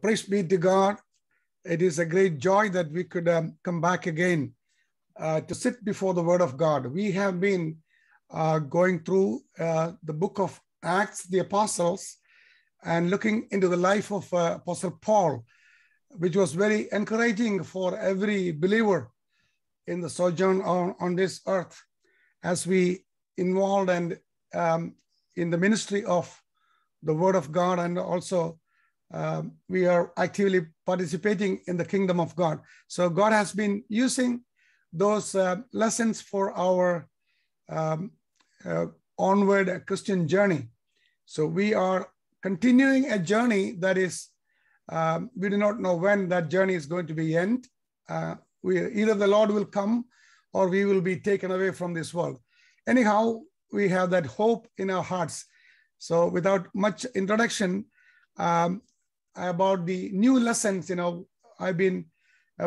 Praise be to God. It is a great joy that we could come back again to sit before the Word of God. We have been going through the book of Acts, the Apostles, and looking into the life of Apostle Paul, which was very encouraging for every believer in the sojourn on this earth as we involved and in the ministry of the Word of God, and also we are actively participating in the kingdom of God. So God has been using those lessons for our onward Christian journey. So we are continuing a journey that is, we do not know when that journey is going to be end. Either the Lord will come or we will be taken away from this world. Anyhow, we have that hope in our hearts. So without much introduction about the new lessons, I've been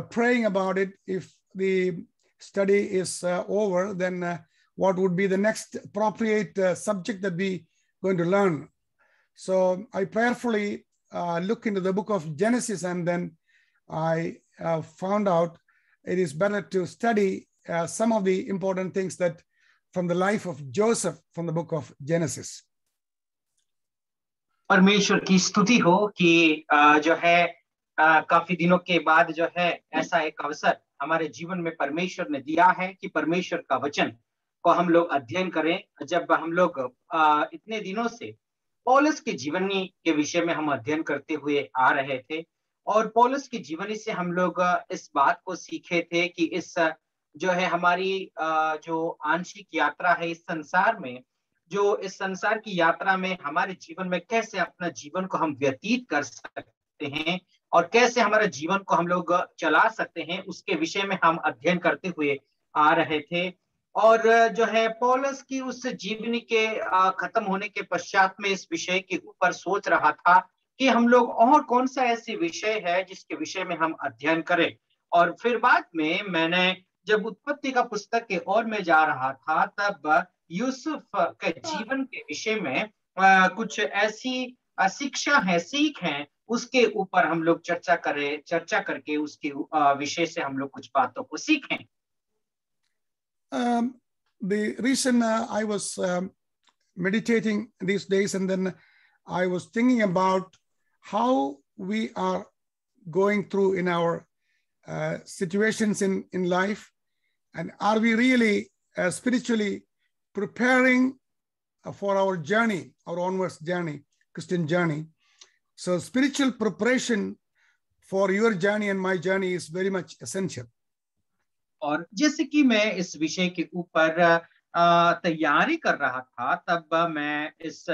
praying about it. If the study is over, then what would be the next appropriate subject that we going to learn? So I prayerfully look into the book of Genesis, and then I found out it is better to study some of the important things that from the life of Joseph from the book of Genesis. परमेश्वर की स्तुति हो कि जो है काफी दिनों के बाद जो है ऐसा एक अवसर हमारे जीवन में परमेश्वर ने दिया है कि परमेश्वर का वचन को हम लोग अध्ययन करें। जब हम लोग इतने दिनों से पौलुस की जीवनी के विषय में हम अध्ययन करते हुए आ रहे थे, और पौलुस की जीवनी से हम लोग इस बात को सीखे थे कि इस जो है हमारी जो आंशिक यात्रा है इस संसार में, जो इस संसार की यात्रा में हमारे जीवन में कैसे अपना जीवन को हम व्यतीत कर सकते हैं और कैसे हमारे जीवन को हम लोग चला सकते हैं, उसके विषय में हम अध्ययन करते हुए आ रहे थे। और जो है पौलुस की उस जीवनी के खत्म होने के पश्चात में इस विषय के ऊपर सोच रहा था कि हम लोग और कौन सा ऐसी विषय है जिसके विषय में हम अध्ययन करें। और फिर बाद में मैंने जब उत्पत्ति का पुस्तक के ओर में जा रहा था, तब यूसुफ के जीवन के विषय में कुछ ऐसी शिक्षा है, सीख है, उसके ऊपर हम लोग चर्चा करके उसके विषय से हम लोग कुछ बातों को सीखें। The reason I was meditating these days, and then I was thinking about how we are going through in our situations in life, and are we really spiritually preparing for our journey, our onwards journey, Christian journey. So spiritual preparation for your journey and my journey is very much essential. और जैसे कि मैं इस विषय के ऊपर तैयारी कर रहा था, तब मैं इस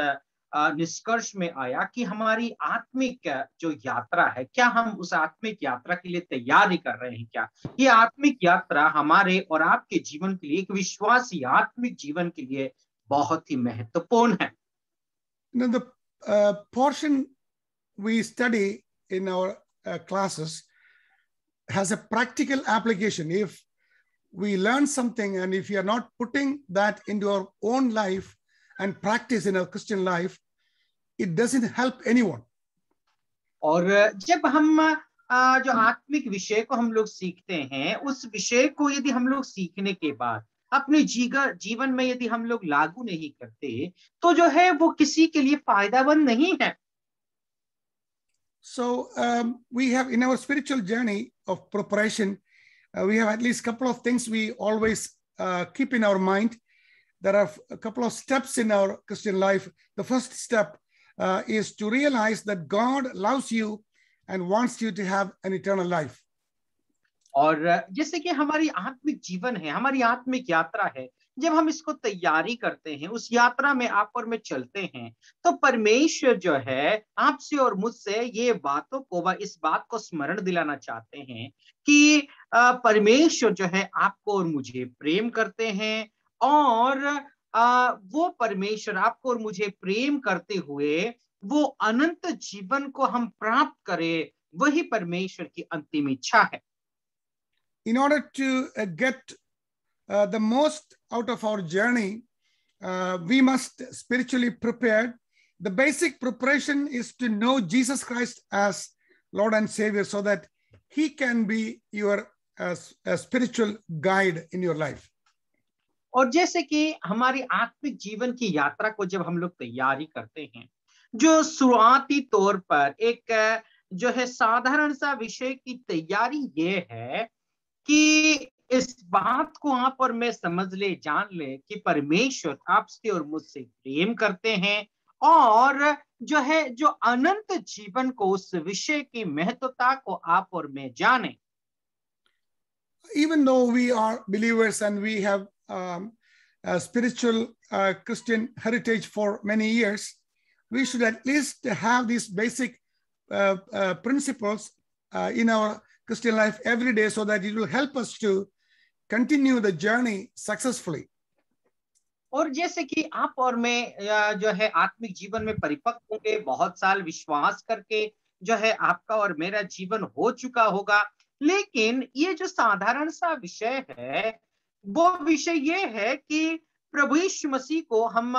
निष्कर्ष में आया कि हमारी आत्मिक जो यात्रा है, क्या हम उस आत्मिक यात्रा के लिए तैयारी कर रहे हैं? क्या ये आत्मिक यात्रा हमारे और आपके जीवन के लिए, एक विश्वासी आत्मिक जीवन के लिए बहुत ही महत्वपूर्ण है? Now the portion we study in our classes has a practical application. If we learn something and if you are not putting that into our own life and practice in our Christian life, it doesn't help anyone. और जब हम जो आत्मिक विषय को हम लोग सीखते हैं, उस विषय को यदि हम लोग सीखने के बाद अपने जीवन में यदि हम लोग लागू नहीं करते, तो जो है वो किसी के लिए फायदेमंद नहीं है। So we have in our spiritual journey of preparation, we have at least a couple of things we always keep in our mind. There are a couple of steps in our Christian life. The first step is to realize that God loves you and wants you to have an eternal life. और जैसे कि हमारी आत्मिक जीवन है, हमारी आत्मिक यात्रा है, जब हम इसको तैयारी करते हैं, उस यात्रा में आप और में चलते हैं, तो परमेश्वर जो है आपसे और मुझसे ये बातों को इस बात को स्मरण दिलाना चाहते हैं कि परमेश्वर जो है आपको और मुझे प्रेम करते हैं, और वो परमेश्वर आपको और मुझे प्रेम करते हुए वो अनंत जीवन को हम प्राप्त करें, वही परमेश्वर की अंतिम इच्छा है। In order to get the most out of our journey, we must spiritually prepare. The basic preparation is to know Jesus Christ as Lord and Savior so that He can be your spiritual guide in your life. और जैसे कि हमारी आत्मिक जीवन की यात्रा को जब हम लोग तैयारी करते हैं, जो शुरुआती तौर पर एक जो है साधारण सा विषय की तैयारी ये है कि इस बात को आप और मैं समझ ले, जान ले कि परमेश्वर आपसे और मुझसे प्रेम करते हैं और जो है जो अनंत जीवन को, उस विषय की महत्वता को आप और मैं जाने. Even though we are believers and we have a spiritual Christian heritage for many years, we should at least have these basic principles in our Christian life every day so that it will help us to continue the journey successfully. और जैसे कि आप और मैं जो है आत्मिक जीवन में परिपक्व होंगे, बहुत साल विश्वास करके जो है आपका और मेरा जीवन हो चुका होगा, लेकिन ये जो साधारण सा विषय है वो विषय ये है कि प्रभु यीशु मसीह को हम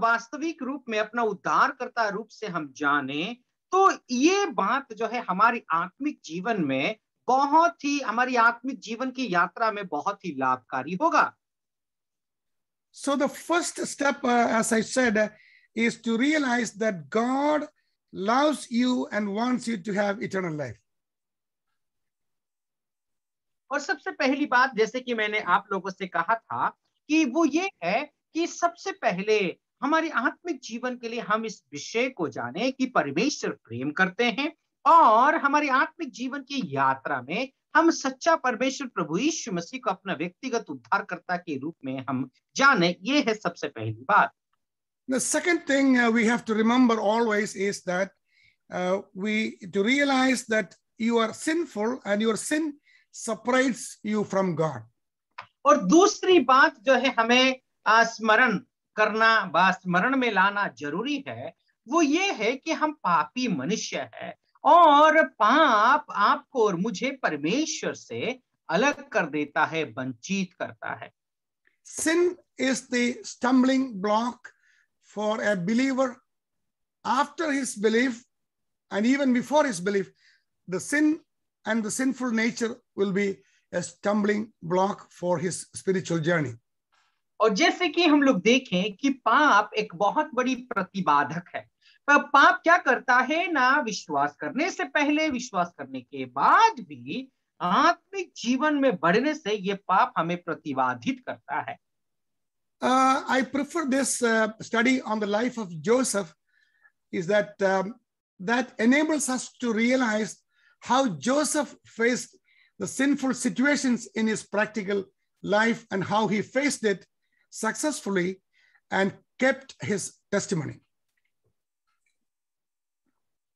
वास्तविक रूप में अपना उद्धारकर्ता रूप से हम जाने, तो ये बात जो है हमारी आत्मिक जीवन में बहुत ही, हमारी आत्मिक जीवन की यात्रा में बहुत ही लाभकारी होगा. So the first step, as I said, is to realize that God loves you and wants you to have eternal life. और सबसे पहली बात, जैसे कि मैंने आप लोगों से कहा था, कि वो ये है कि सबसे पहले हमारी आत्मिक जीवन के लिए हम इस विषय को जाने कि परमेश्वर प्रेम करते हैं और हमारी आत्मिक जीवन की यात्रा में हम सच्चा परमेश्वर प्रभु यीशु मसीह को अपना व्यक्तिगत उद्धारकर्ता के रूप में हम जाने. ये है सबसे पहली बात. The second thing we have to remember always is that we to realize that you are sinful and your sin separates you from God. और दूसरी बात जो है हमें स्मरण करना, स्मरण में लाना जरूरी है, वो ये है कि हम पापी मनुष्य है और पाप आपको और मुझे परमेश्वर से अलग कर देता है, वंचित करता है. Sin is the stumbling block for a believer after his belief and even before his belief. The sin and the sinful nature will be a stumbling block for his spiritual journey. और जैसे कि हम लोग देखें कि पाप एक बहुत बड़ी प्रतिबाधक है. पर पाप क्या करता है ना, विश्वास करने से पहले, विश्वास करने के बाद भी आत्मिक जीवन में बढ़ने से ये पाप हमें प्रतिबाधित करता है. I prefer this study on the life of Joseph is that that enables us to realize how Joseph faced the sinful situations in his practical life and how he faced it successfully and kept his testimony.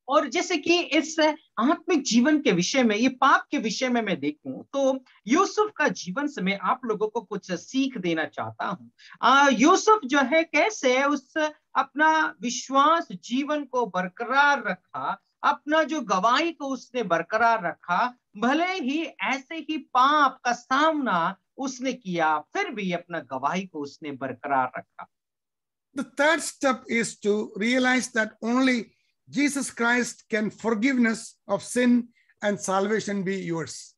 और जैसे कि इस आत्मिक जीवन के विषय में, ये पाप के विषय में मैं देखूं तो यूसुफ का जीवन से मैं आप लोगों को कुछ सीख देना चाहता हूं. यूसुफ जो है कैसे उस अपना विश्वास जीवन को बरकरार रखा, अपना जो गवाही को उसने बरकरार रखा, भले ही ऐसे ही पाप का सामना उसने किया, फिर भी अपना गवाही को उसने बरकरार रखा. The third step is to realize that only Jesus Christ can forgiveness of sin and salvation be yours.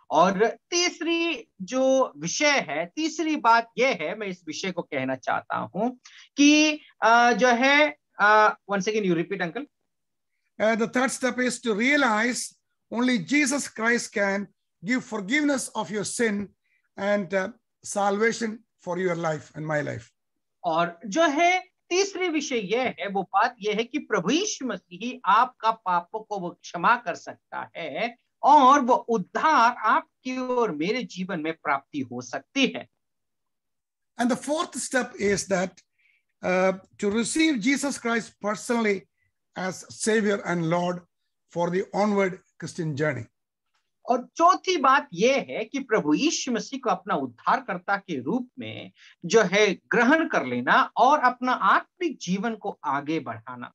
और तीसरी जो विषय है, तीसरी बात यह है, मैं इस विषय को कहना चाहता हूं कि जो है once again you repeat uncle. The third step is to realize only Jesus Christ can give forgiveness of your sin and salvation for your life and my life. और जो है तीसरी विषय यह है, वो बात यह है कि प्रभु यीशु मसीह आपका पापों को वो क्षमा कर सकता है और वो उद्धार आपकी और मेरे जीवन में प्राप्ति हो सकती है. And the fourth step is that to receive Jesus Christ personally as Savior and Lord for the onward Christian journey. और चौथी बात यह है कि प्रभु यीशु मसीह को अपना उद्धारकर्ता के रूप में जो है ग्रहण कर लेना और अपना आत्मिक जीवन को आगे बढ़ाना.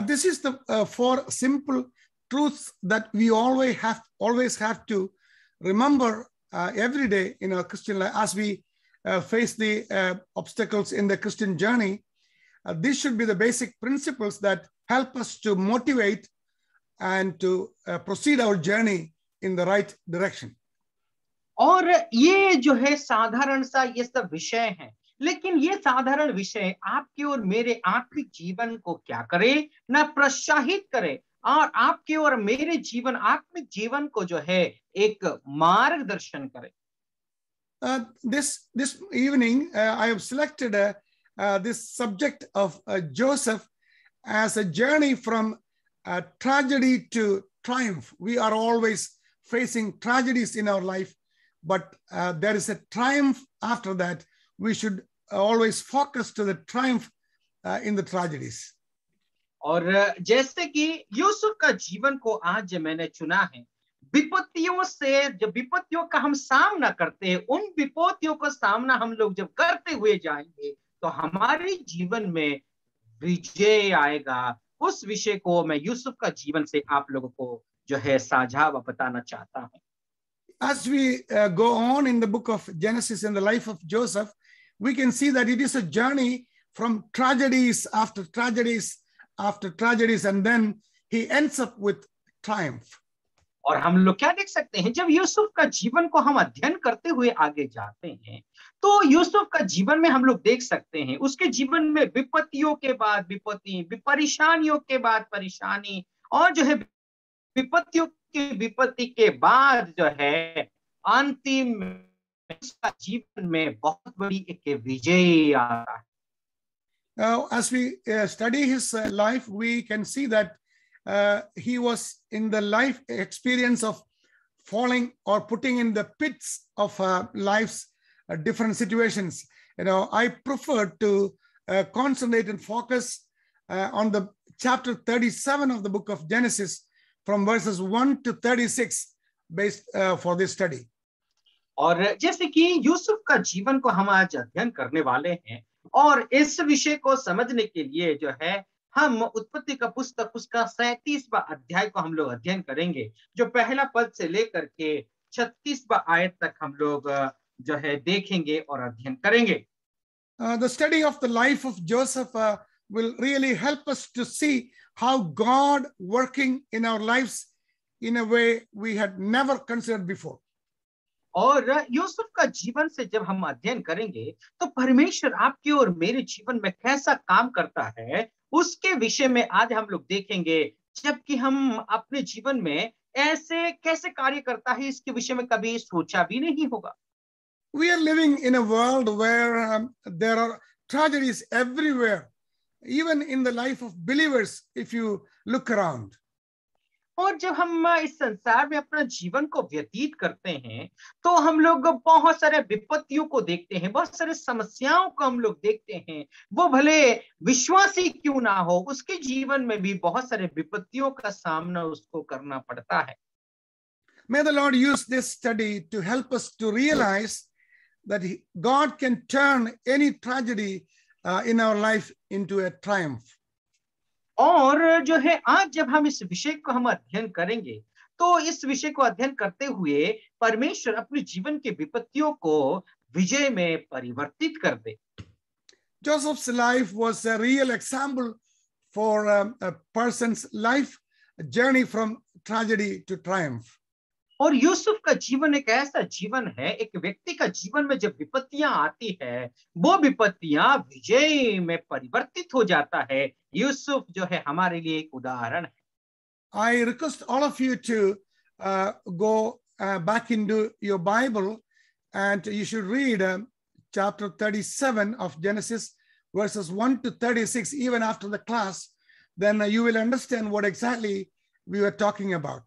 This is the four simple truths that we always have to remember every day in our Christian life as we face the obstacles in the Christian journey. These should be the basic principles that help us to motivate and to proceed our journey in the right direction. और ये जो है साधारण सा ये सब विषय है, लेकिन ये साधारण विषय आपके और मेरे आत्मिक जीवन को क्या करे ना प्रोत्साहित करे, और आपके और मेरे जीवन आत्मिक जीवन को जो है एक मार्गदर्शन करे. This evening, I have selected this subject of Joseph as a journey from tragedy to triumph. We are always facing tragedies in our life, but there is a triumph after that. We should always focus to the triumph in the tragedies. और जैसे कि यूसुफ का जीवन को आज मैंने चुना है, विपत्तियों से जब विपत्तियों का हम सामना करते हैं, उन विपत्तियों का सामना हम लोग जब करते हुए जाएंगे तो हमारे जीवन में विजय आएगा. उस विषय को मैं यूसुफ का जीवन से आप लोगों को जो है साझा व बताना चाहता हूं. As we go on in the book of Genesis in the life of Joseph, we can see that it is a journey from tragedies after tragedies after tragedies, and then he ends up with triumph. और हम लोग क्या देख सकते हैं, जब यूसुफ का जीवन को हम अध्ययन करते हुए आगे जाते हैं तो यूसुफ का जीवन में हम लोग देख सकते हैं उसके जीवन में विपत्तियों के बाद विपत्ति, परेशानियों के बाद परेशानी, और जो है विपत्तियों की विपत्ति के बाद जो है अंतिम उसका जीवन में बहुत बड़ी एक विजय आता है. As we study his life, we can see that he was in the life experience of falling or putting in the pits of life's different situations. I prefer to concentrate and focus on the chapter 37 of the book of Genesis from verses 1 to 36 based for this study. और जैसे कि यूसुफ का जीवन को हम आज अध्ययन करने वाले हैं, और इस विषय को समझने के लिए जो है हम उत्पत्ति का पुस्तक उसका 37वां अध्याय को हम लोग अध्ययन करेंगे, जो पहला पद से लेकर के 36वां आयत तक हम लोग जो है देखेंगे और अध्ययन करेंगे. The study of the life of Joseph will really help us to see how God working in our lives in a way we had never considered before. और यूसुफ का जीवन से जब हम अध्ययन करेंगे तो परमेश्वर आपके और मेरे जीवन में कैसा काम करता है उसके विषय में आज हम लोग देखेंगे, जबकि हम अपने जीवन में ऐसे कैसे कार्य करता है इसके विषय में कभी सोचा भी नहीं होगा. We are living in a world where there are tragedies everywhere, even in the life of believers if you look around. और जब हम इस संसार में अपना जीवन को व्यतीत करते हैं तो हम लोग बहुत सारे विपत्तियों को देखते हैं, बहुत सारे समस्याओं को हम लोग देखते हैं. वो भले विश्वासी क्यों ना हो, उसके जीवन में भी बहुत सारे विपत्तियों का सामना उसको करना पड़ता है. May the Lord use this study to help us to realize that God can turn any tragedy in our life into a triumph. और जो है आज जब हम इस विषय को हम अध्ययन करेंगे तो इस विषय को अध्ययन करते हुए परमेश्वर अपने जीवन के विपत्तियों को विजय में परिवर्तित कर दे. Joseph's life was a real example for a person's life, a journey from tragedy to triumph. और यूसुफ का जीवन एक ऐसा जीवन है, एक व्यक्ति का जीवन में जब विपत्तियां आती है वो विपत्तियां विजय में परिवर्तित हो जाता है. यूसुफ जो है हमारे लिए एक उदाहरण है. I request all of you to go back into your Bible and you should read chapter 37 of Genesis verses 1 to 36 even after the class. Then you will understand what exactly we were talking about.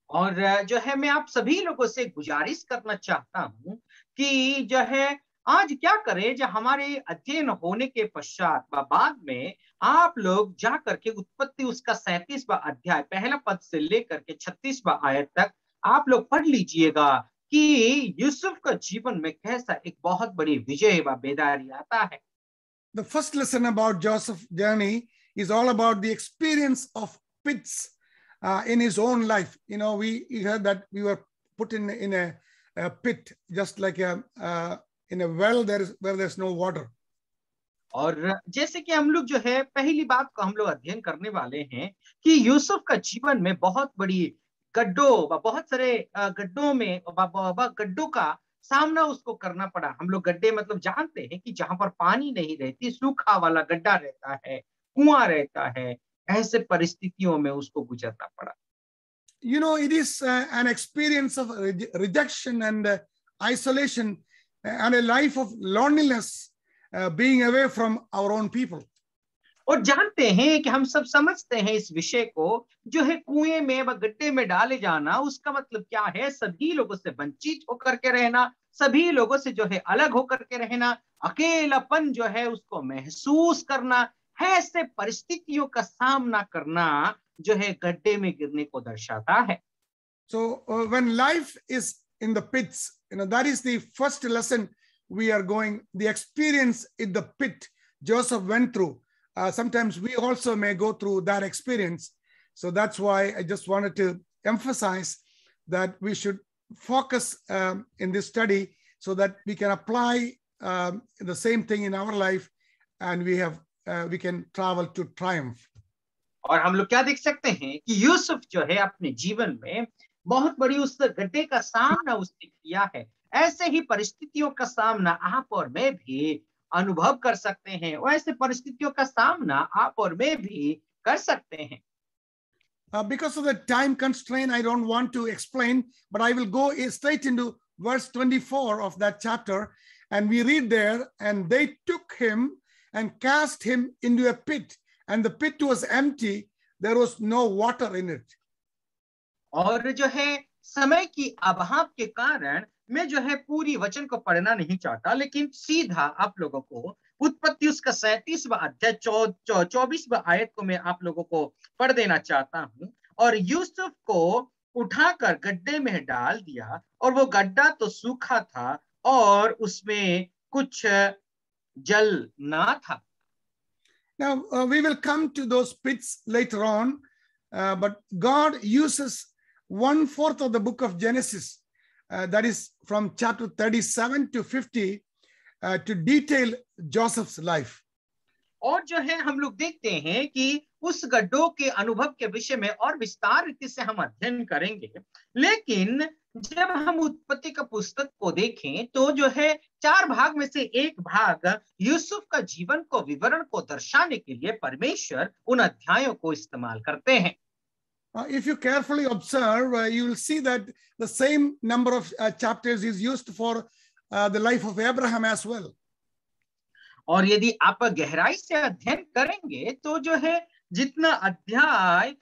और जो है मैं आप सभी लोगों से गुजारिश करना चाहता हूं कि जो है आज क्या करें, जो हमारे अध्ययन होने के पश्चात बाद में आप लोग जा करके उत्पत्ति उसका 37वां अध्याय पहला पद से लेकर के 36वां आयत तक आप लोग पढ़ लीजिएगा कि यूसुफ का जीवन में कैसा एक बहुत बड़ी विजय व बेदारी आता है. The first lesson about Joseph's journey is all about the experience of pits in his own life. We heard that we were put in a pit, just like in a well where there's no water. और जैसे कि हम लोग जो है पहली बात को हम लोग अध्ययन करने वाले हैं कि यूसुफ का जीवन में बहुत बड़ी बहुत सारे गड्ढों में गड्ढों का सामना उसको करना पड़ा। हम लोग गड्ढे मतलब जानते हैं कि जहां पर पानी नहीं रहती, सूखा वाला गड्ढा रहता है, कुआं रहता है, ऐसे परिस्थितियों में उसको गुजरना पड़ा। You know, it is an experience of rejection and isolation and a life of loneliness, being away from our own people. और जानते हैं कि हम सब समझते हैं इस विषय को, जो है कुएं में व गड्ढे में डाले जाना, उसका मतलब क्या है? सभी लोगों से वंचित होकर के रहना, सभी लोगों से जो है अलग होकर के रहना, अकेलापन जो है उसको महसूस करना है, ऐसे परिस्थितियों का सामना करना जो है गड्ढे में गिरने को दर्शाता है। So when life is in the pits, that is the first lesson we are going, the experience in the pit Joseph went through. Sometimes we also may go through that experience. So that's why I just wanted to emphasize that we should focus in this study so that we can apply the same thing in our life, and we can travel to triumph. और हम लोग क्या देख सकते हैं कि यूसुफ जो है अपने जीवन में बहुत बड़ी उस गड्ढे का सामना उसने किया है। ऐसे ही परिस्थितियों का सामना आप और मैं भी अनुभव कर सकते हैं, वैसे परिस्थितियों का सामना आप और मैं भी कर सकते हैं। Because of the time constraint, I don't want to explain, but I will go straight into verse 24 of that chapter. And we read there, and they took him and cast him into a pit, and the pit was empty. There was no water in it. और जो है समय की अभाव के कारण मैं जो है पूरी वचन को पढ़ना नहीं चाहता, लेकिन सीधा आप लोगों को उत्पत्ति उसका 37वां अध्याय 24वां आयत को मैं आप लोगों को पढ़ देना चाहता हूं। और यूसुफ को उठाकर गड्ढे में डाल दिया, और वो गड्ढा तो सूखा था और उसमें कुछ जल ना था। Now, we will come to those pits later on, but God uses 1/4 of the book of Genesis, that is from chapter 37 to 50, to detail Joseph's life. और जो है हम लोग देखते हैं कि उस गड्ढों के अनुभव के विषय में और विस्तार रीति से हम अध्ययन करेंगे, लेकिन जब हम उत्पत्ति का पुस्तक को देखें तो जो है 4 भाग में से एक भाग यूसुफ का जीवन को विवरण को दर्शाने के लिए परमेश्वर उन अध्यायों को इस्तेमाल करते हैं। If you carefully observe, you will see that the same number of chapters is used for the life of Abraham as well. और यदि आप गहराई से अध्ययन करेंगे तो जो है जितना अध्याय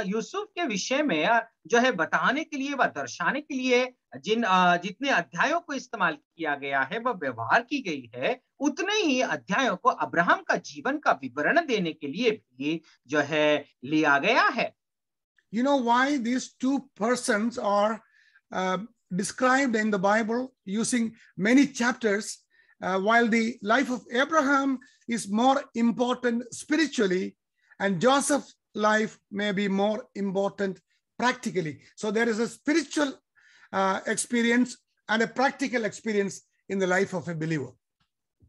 यूसुफ के विषय में जो है बताने के लिए व दर्शाने के लिए जितने अध्यायों को इस्तेमाल किया गया है, वह व्यवहार की गई है, उतने ही अध्यायों को अब्राहम का जीवन का विवरण देने के लिए भी जो है लिया गया है। You know why these two persons are described in the Bible using many chapters, while the life of Abraham is more important spiritually, and Joseph's life may be more important practically. So there is a spiritual experience and a practical experience in the life of a believer.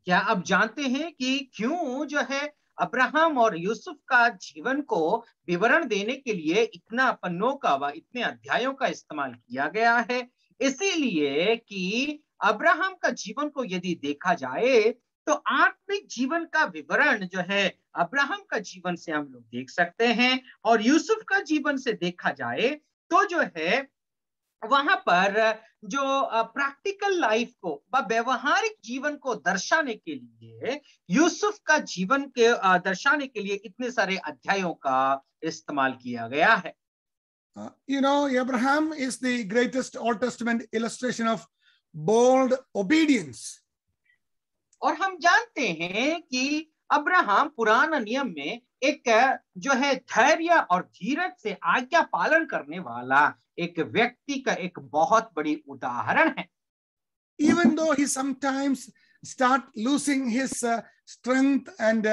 क्या आप जानते हैं कि क्यों जो है Abraham और यूसुफ का जीवन को विवरण देने के लिए इतना पन्नों का व इतने अध्यायों का इस्तेमाल किया गया है? इसीलिए कि अब्राहम का जीवन को यदि देखा जाए तो आत्मिक जीवन का विवरण जो है अब्राहम का जीवन से हम लोग देख सकते हैं, और यूसुफ का जीवन से देखा जाए तो जो है वहां पर जो प्रैक्टिकल लाइफ को व्यवहारिक जीवन को दर्शाने के लिए यूसुफ का जीवन के दर्शाने के लिए इतने सारे अध्यायों का इस्तेमाल किया गया है। You know, Abraham is the greatest Old Testament illustration of bold obedience. और हम जानते हैं कि अब्राहम पुराना नियम में एक जो है धैर्य और धीरज से आज्ञा पालन करने वाला एक व्यक्ति का एक बहुत बड़ी उदाहरण है। Even though he sometimes start losing his strength and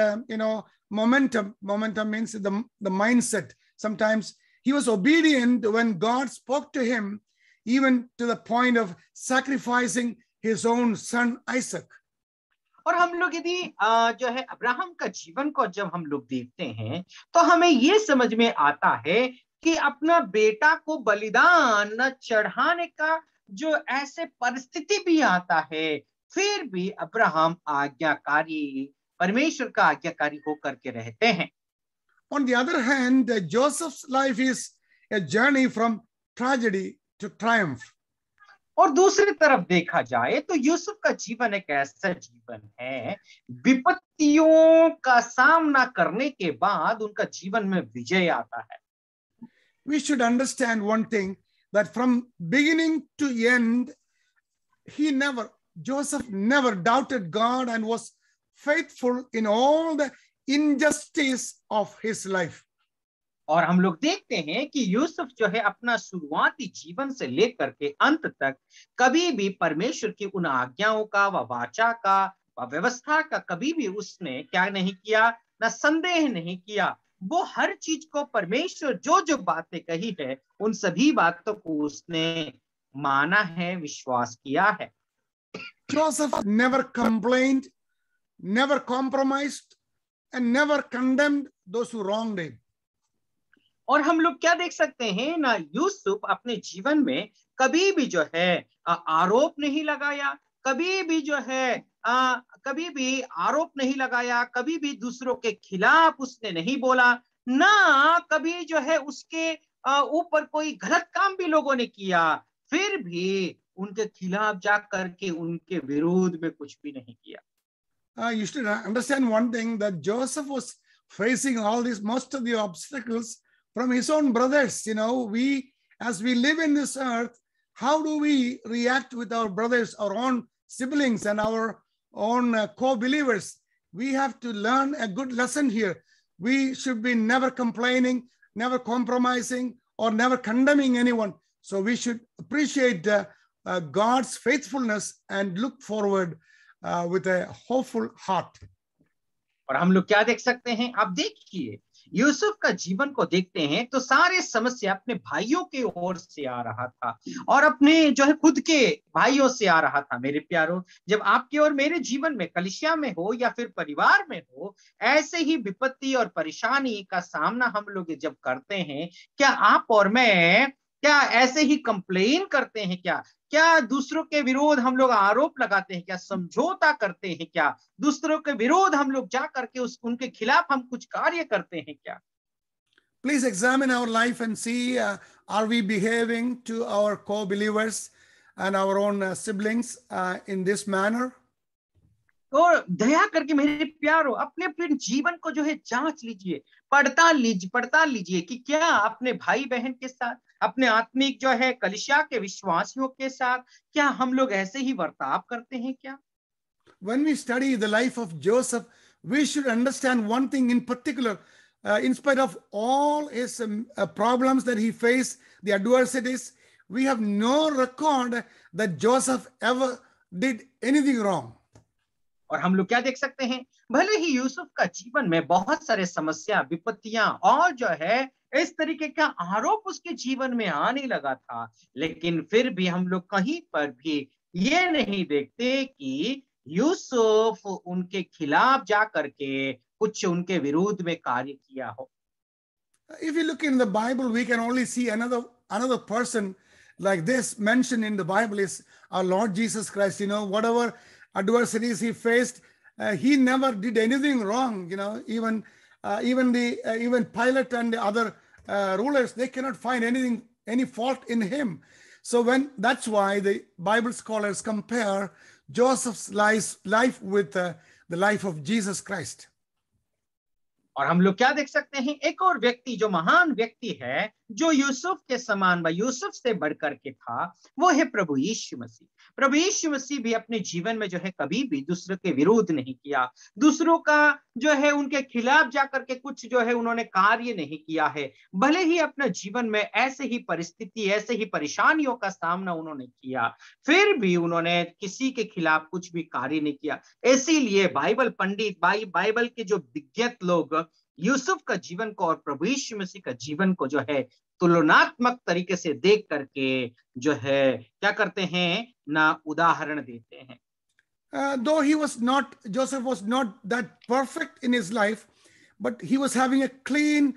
momentum means the mindset. Sometimes he was obedient when God spoke to him, even to the point of sacrificing his own son Isaac. और हम लोग यदि जो है Abraham का जीवन को जब हम लोग देखते हैं तो हमें ये समझ में आता है कि अपना बेटा को बलिदान चढ़ाने का जो ऐसे परिस्थिति भी आता है, फिर भी अब्राहम आज्ञाकारी, परमेश्वर का आज्ञाकारी होकर के रहते हैं। On the other hand, Joseph's life is a journey from tragedy to triumph. और दूसरी तरफ देखा जाए तो यूसुफ का जीवन एक ऐसा जीवन है, विपत्तियों का सामना करने के बाद उनका जीवन में विजय आता है। We should understand one thing, that from beginning to end, Joseph never doubted God and was faithful in all the injustice of his life. और हम लोग देखते हैं कि यूसुफ जो है अपना शुरुआती जीवन से लेकर के अंत तक कभी भी परमेश्वर की उन आज्ञाओं का व वाचा का व व्यवस्था का कभी भी उसने क्या नहीं किया, ना संदेह नहीं किया। वो हर चीज को परमेश्वर जो जो बातें कही है उन सभी बातों को उसने माना है, विश्वास किया है। Joseph never complained, never compromised, and never condemned those who wronged him. और हम लोग क्या देख सकते हैं ना, यूसुफ अपने जीवन में कभी भी जो है आरोप नहीं लगाया, कभी भी जो है कभी भी आरोप नहीं लगाया, कभी भी दूसरों के खिलाफ उसने नहीं बोला, ना कभी जो है उसके ऊपर कोई गलत काम भी लोगों ने किया, फिर भी उनके खिलाफ जा करके उनके विरोध में कुछ भी नहीं किया। You should understand one thing, that Joseph was facing all these, most of the obstacles from his own brothers. As we live in this earth, how do we react with our brothers, our own siblings, and our own co-believers? We have to learn a good lesson here. We should be never complaining, never compromising, or never condemning anyone. So we should appreciate God's faithfulness and look forward with a hopeful heart. और हम लोग क्या देख सकते हैं, आप देखिए यूसुफ का जीवन को देखते हैं तो सारे समस्या अपने भाइयों के ओर से आ रहा था और अपने जो है खुद के भाइयों से आ रहा था। मेरे प्यारों, जब आपके और मेरे जीवन में, कलीसिया में हो या फिर परिवार में हो, ऐसे ही विपत्ति और परेशानी का सामना हम लोग जब करते हैं, क्या आप और मैं क्या ऐसे ही कंप्लेन करते हैं? क्या दूसरों के विरोध हम लोग आरोप लगाते हैं? क्या समझौता करते हैं? क्या दूसरों के विरोध हम लोग जा करके उनके खिलाफ हम कुछ कार्य करते हैं क्या? Please examine our life and see, are we behaving to our co-believers and our own siblings in this manner? तो दया करके मेरे प्यारो अपने अपने जीवन को जो है जांच लीजिए, पड़ताल लीजिए कि क्या अपने भाई बहन के साथ, अपने आत्मिक जो है कलीसिया के विश्वासियों के साथ क्या हम लोग ऐसे ही बर्ताव करते हैं क्या? When we study the life of Joseph, we should understand one thing in particular. In spite of all his problems that he faced, the adversities, we have no record that Joseph ever did anything wrong. और हम लोग क्या देख सकते हैं, भले ही यूसुफ का जीवन में बहुत सारे समस्या, विपत्तियां और जो है इस तरीके का आरोप उसके जीवन में आने लगा था, लेकिन फिर भी हम लोग कहीं पर भी ये नहीं देखते कि यूसुफ उनके खिलाफ जा करके कुछ उनके विरोध में कार्य किया हो। If you look in the Bible, we can only see another person like this mentioned in the Bible is our Lord Jesus Christ. Whatever adversities he faced, he never did anything wrong. Even Pilate and the other rulers, they cannot find any fault in him. So that's why the Bible scholars compare Joseph's life with the life of Jesus Christ. और हम लोग क्या देख सकते हैं, एक और व्यक्ति जो महान व्यक्ति है, जो यूसुफ के समान व यूसुफ से बढ़कर के था, वो है प्रभु यीशु मसीह। प्रभु यीशु मसीह भी अपने जीवन में जो है कभी भी दूसरों के विरोध नहीं किया, दूसरों का जो है उनके खिलाफ जाकर के कुछ जो है उन्होंने कार्य नहीं किया है। भले ही अपने जीवन में ऐसे ही परिस्थिति, ऐसे ही परेशानियों का सामना उन्होंने किया, फिर भी उन्होंने किसी के खिलाफ कुछ भी कार्य नहीं किया। इसीलिए बाइबल पंडित, बाइबल के जो विज्ञत लोग यूसुफ का जीवन को और प्रभु यीशु मसीह का जीवन को जो है तुलनात्मक तरीके से देख करके जो है क्या करते हैं ना, उदाहरण देते हैं। Though Joseph was not that perfect in his life, but he was having a clean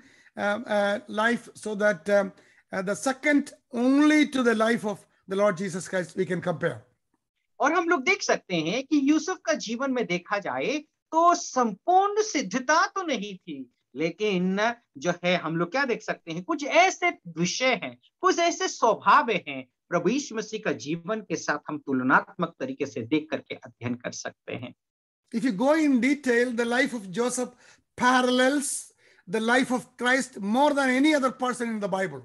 life, so that the second only to the life of the Lord Jesus Christ we can compare. और हम लोग देख सकते हैं कि यूसुफ का जीवन में देखा जाए तो संपूर्ण सिद्धता तो नहीं थी, लेकिन जो है हम लोग क्या देख सकते हैं, कुछ ऐसे विषय हैं, कुछ ऐसे स्वभाव हैं प्रभु यीशु मसीह का जीवन के साथ हम तुलनात्मक तरीके से देख करके अध्ययन कर सकते हैं. If you go in detail, the life of Joseph parallels the life of Christ more than any other person in the Bible.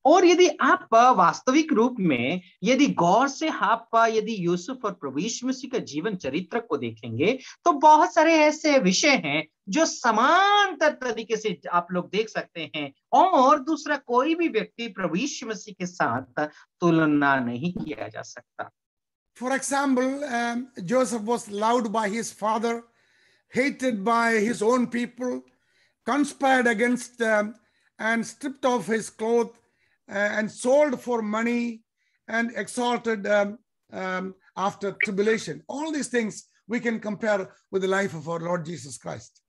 और यदि आप वास्तविक रूप में यदि गौर से आप यदि यूसुफ और प्रभु यीशु मसीह का जीवन चरित्र को देखेंगे तो बहुत सारे ऐसे विषय हैं जो समांतर तरीके से आप लोग देख सकते हैं, और दूसरा कोई भी व्यक्ति प्रभु यीशु मसीह के साथ तुलना नहीं किया जा सकता. For example, Joseph was loved by his father, hated by his own people, conspired against and stripped off his clothes, and sold for money, and exalted after tribulation. All these things we can compare with the life of our Lord Jesus Christ.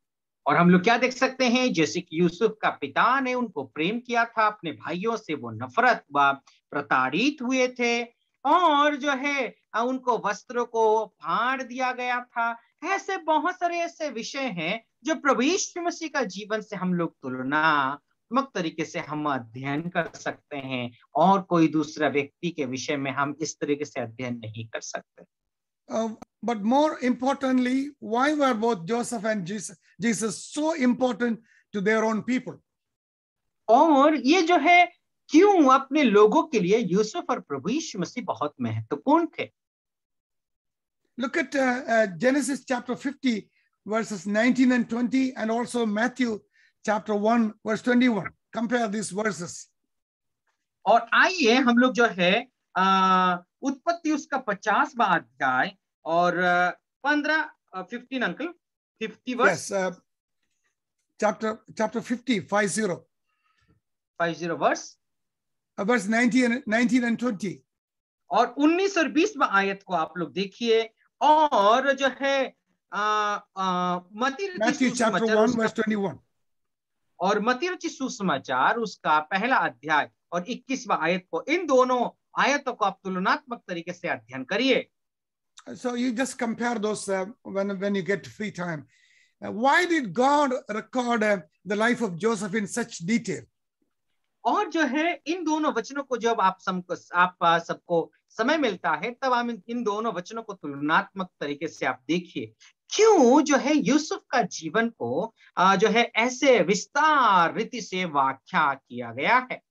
और हम लोग क्या देख सकते हैं, जैसे कि यूसुफ का पिता ने उनको प्रेम किया था, अपने भाइयों से वो नफरत व प्रताड़ित हुए थे, और जो है उनको वस्त्रों को फाड़ दिया गया था. ऐसे बहुत सारे ऐसे विषय हैं जो प्रभु यीशु मसीह का जीवन से हम लोग तुलनात्मक तरीके से हम अध्ययन कर सकते हैं, और कोई दूसरा व्यक्ति के विषय में हम इस तरीके से अध्ययन नहीं कर सकते. But more importantly, why were both Joseph and Jesus so important to their own people? और ये जो है क्यों अपने लोगों के लिए यूसुफ और प्रभु यीशु मसीह बहुत महत्वपूर्ण थे. Look at Genesis chapter 50 verses 19 and 20, and also Matthew chapter 1 verse 21. Compare these verses. और आइए हम लोग जो है उत्पत्ति उसका 50वां अध्याय और 15 uncle 50 verse. Yes, chapter 50 50 verse verse 19 and 20. और 19 और 20वां आयत को आप लोग देखिए, और जो है Matthew chapter 1 verse 21. और मत्ती रचित सुसमाचार उसका पहला अध्याय और 21वां आयत को, इन दोनों आयतों को आप तुलनात्मक तरीके से अध्ययन करिए. So you just compare those when you get free time. Why did God record the life of Joseph in such detail? और जो है इन दोनों वचनों को जब आप सबको समय मिलता है तब हम इन दोनों वचनों को तुलनात्मक तरीके से आप देखिए, क्यों जो है यूसुफ का जीवन को जो है ऐसे विस्तार रीति से व्याख्या किया गया है.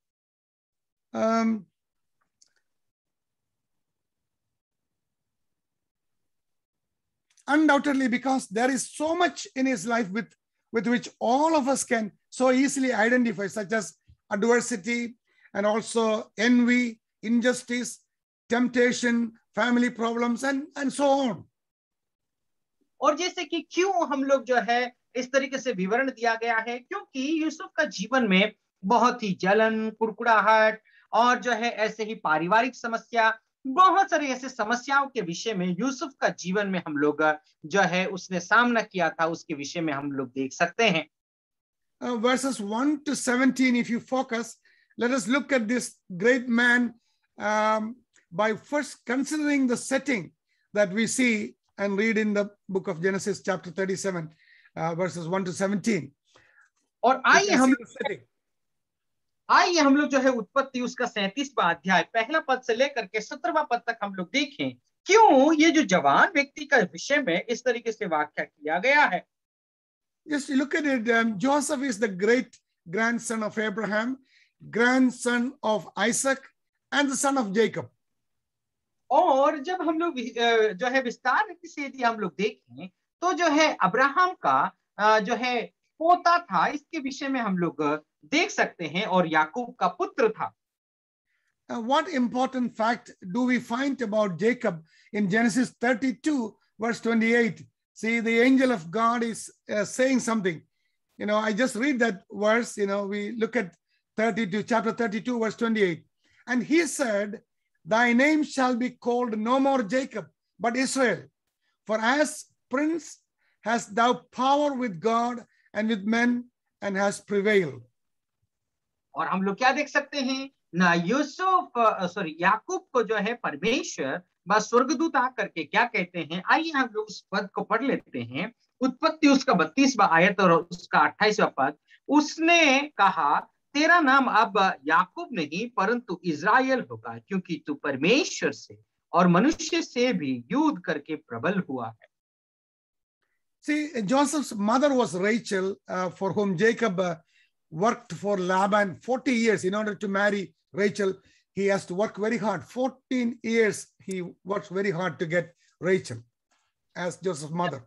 Undoubtedly, because there is so much in his life with which all of us can so easily identify, such as adversity and also envy, injustice, temptation, family problems, and so on. और जैसे कि क्यों हम लोग जो है इस तरीके से विवरण दिया गया है, क्योंकि यूसुफ का जीवन में बहुत ही जलन, कुड़कुड़ाहट और जो है ऐसे ही पारिवारिक समस्या, बहुत सारे ऐसे समस्याओं के विषय में यूसुफ का जीवन में हम लोग जो है उसने सामना किया था, उसके विषय में हम लोग देख सकते हैं. Verses 1 to 17, if you focus, let us look at this great man by first considering the setting that we see and read in the book of Genesis chapter 37 verses 1 to 17. और आइए हम लोग जो है उत्पत्ति उसका 37वां अध्याय पहला पद से लेकर के 17वां पद तक हम लोग देखें, क्यों ये जो जवान व्यक्ति का विषय में इस तरीके से व्याख्या किया गया है. Just look at it. Joseph is the great grandson of Abraham, grandson of Isaac, and the son of Jacob. और जब हम लोग जो है विस्तार रीति से यदि हम लोग देखें तो जो है अब्राहम का जो है पोता था, इसके विषय में हम लोग देख सकते हैं, और याकूब का पुत्र था. What important fact do we find about Jacob in Genesis 32 verse 28? See, the angel of God is saying something. You know, I just read that verse. You know, we look at chapter 32 verse 28. And he said, thy name shall be called no more Jacob, but Israel. For as prince hast thou power with God and with men, and has prevailed. और हम लोग क्या देख सकते हैं ना, याकूब को जो है परमेश्वर व स्वर्गदूत आकर के क्या कहते हैं, आइए हम लोग उस पद को पढ़ लेते हैं। उत्पत्ति उसका 32वां आयत और उसका 28वां पद। उसने कहा, तेरा नाम अब याकूब नहीं परंतु इज़राइल होगा, क्योंकि तू परमेश्वर से और मनुष्य से भी युद्ध करके प्रबल हुआ है। See, Joseph's mother was Rachel, for whom Jacob worked for Laban 40 years in order to marry Rachel. He has to work very hard. 14 years he works very hard to get Rachel as Joseph's mother.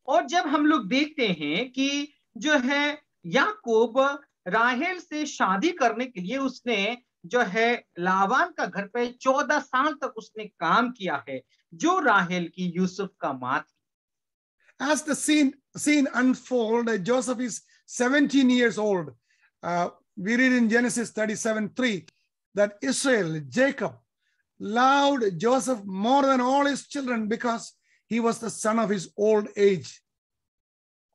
और जब हम लोग देखते हैं कि जो है याकूब राहेल से शादी करने के लिए उसने जो है लाबान का घर पे 14 साल तक उसने काम किया है, जो राहेल की यूसुफ का मां थी। As the scene unfold, Joseph is 17 years old. We read in Genesis 37:3 that Israel, Jacob, loved Joseph more than all his children because he was the son of his old age.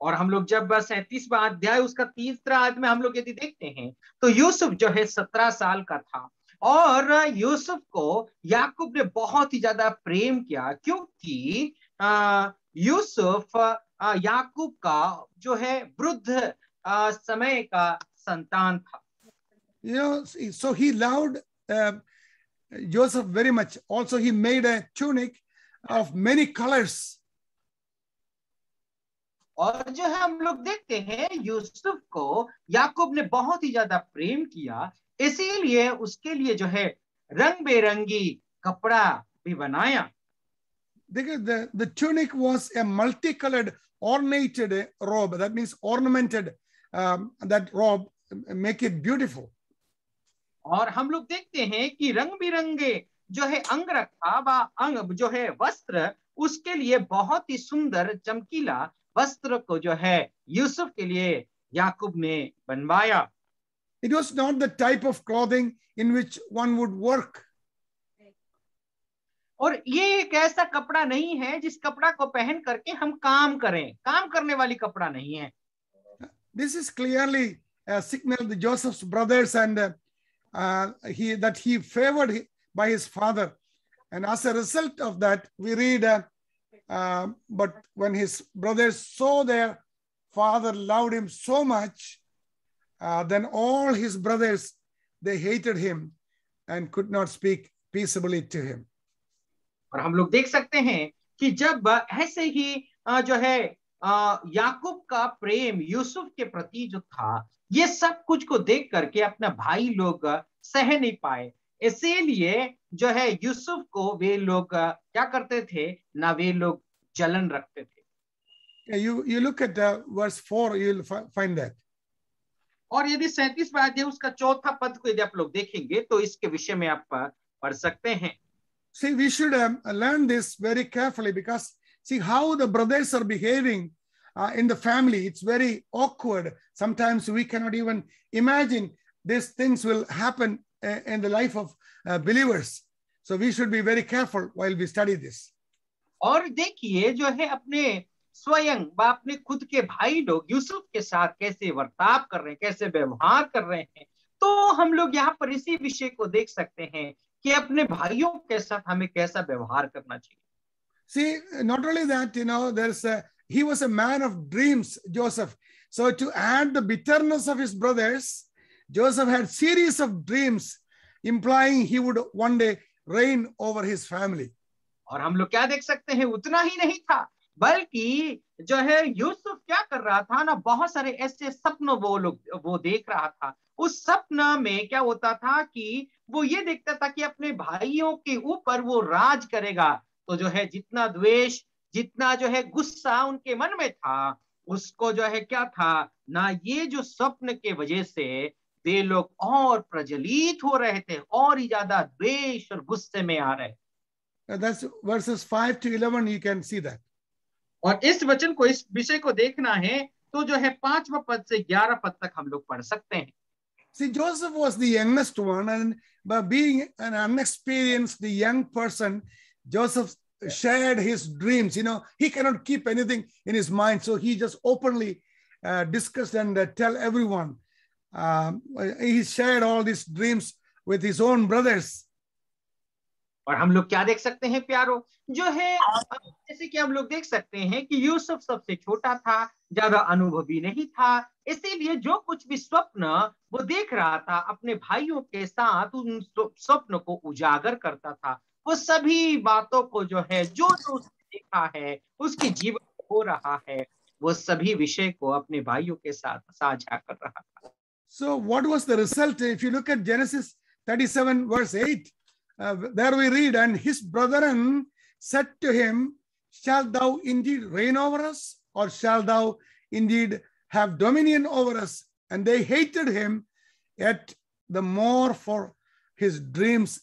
और हम लोग जब 37वां अध्याय उसका 3रा आयत में हम लोग यदि देखते हैं तो यूसुफ जो है 17 साल का था, और यूसुफ को याकूब ने बहुत ही ज्यादा प्रेम किया, क्योंकि यूसुफ याकूब का जो है वृद्ध समय का संतान था। You know, so he loved Joseph very much. Also, he made a tunic of many colors. और जो है हम लोग देखते हैं यूसुफ को याकूब ने बहुत ही ज्यादा प्रेम किया, इसीलिए उसके लिए जो है रंग बेरंगी कपड़ा भी बनाया। The tunic was a multicolored ornated robe. That means ornamented. That robe make it beautiful. और हम लोग देखते हैं कि रंग बिरंगे जो है अंगरखा व अंग जो है वस्त्र, उसके लिए बहुत ही सुंदर चमकीला वस्त्र को जो है यूसुफ के लिए याकूब ने बनवाया। It was not the type of clothing in which one would work. और ये एक ऐसा कपड़ा नहीं है जिस कपड़ा को पहन करके हम काम करें, काम करने वाली कपड़ा नहीं है। This is clearly a signal to Joseph's brothers and that he favored by his father, and as a result of that we read but when his brothers saw their father loved him so much, then all his brothers, they hated him and could not speak peaceably to him. और हम लोग देख सकते हैं कि जब ऐसे ही जो है याकूब का प्रेम यूसुफ के प्रति जो था, ये सब कुछ को देख करके अपना भाई लोग सह नहीं पाए, इसीलिए जो है यूसुफ को वे लोग क्या करते थे ना, वे लोग जलन रखते थे। You look at verse 4, you'll find that. और यदि 37वां अध्याय उसका 4था पद को यदि आप लोग देखेंगे तो इसके विषय में आप पढ़ सकते हैं। See, we should learn this very carefully, because see how the brothers are behaving in the family. It's very awkward. Sometimes we cannot even imagine these things will happen in the life of believers. So we should be very careful while we study this. और देखिए जो है अपने स्वयं व अपने खुद के भाई लोग यूसुफ के साथ कैसे वर्ताव कर रहे हैं, कैसे व्यवहार कर रहे हैं, तो हम लोग यहाँ पर इसी विषय को देख सकते हैं कि अपने भाइयों के साथ हमें कैसा व्यवहार करना चाहिए। See, not only that, he was a man of dreams, Joseph. So to add the bitterness of his brothers, Joseph had series of dreams, implying he would one day reign over his family. और हम लोग क्या देख सकते हैं, उतना ही नहीं था, बल्कि जो है यूसुफ क्या कर रहा था ना, बहुत सारे ऐसे सपनों वो देख रहा था। उस सपना में क्या होता था कि वो ये देखता था कि अपने भाइयों के ऊपर वो राज करेगा, तो जो है जितना द्वेष, जितना जो है गुस्सा उनके मन में था, उसको जो है क्या था ना, ये जो स्वप्न के वजह से वे लोग और प्रज्वलित हो रहे थे, और ही ज्यादा द्वेष और गुस्से में आ रहे। That's verses 5 to 11. You can see that. और इस वचन को, इस विषय को देखना है तो जो है 5वां पद से 11 पद तक हम लोग पढ़ सकते हैं। See, Joseph was the youngest one, and by being an unexperienced young person, Joseph shared his dreams. He cannot keep anything in his mind, so he just openly discussed and tell everyone. He shared all these dreams with his own brothers. और हम लोग क्या देख सकते हैं प्यारो, जो है जैसे कि हम लोग देख सकते हैं कि यूसुफ सबसे छोटा था, ज्यादा अनुभवी नहीं था, इसीलिए जो कुछ भी स्वप्न वो देख रहा था अपने भाइयों के साथ उन स्वप्न को उजागर करता था। वो सभी बातों को जो है जो जो उसने देखा है, उसके जीवन में हो रहा है, वो सभी विषय को अपने भाइयों के साथ साझा कर रहा था। So what was the result? If you look at Genesis 37 verse 8, there we read, and his brethren said to him, shall thou indeed reign over us, or shall thou indeed have dominion over us? And they hated him yet the more for his dreams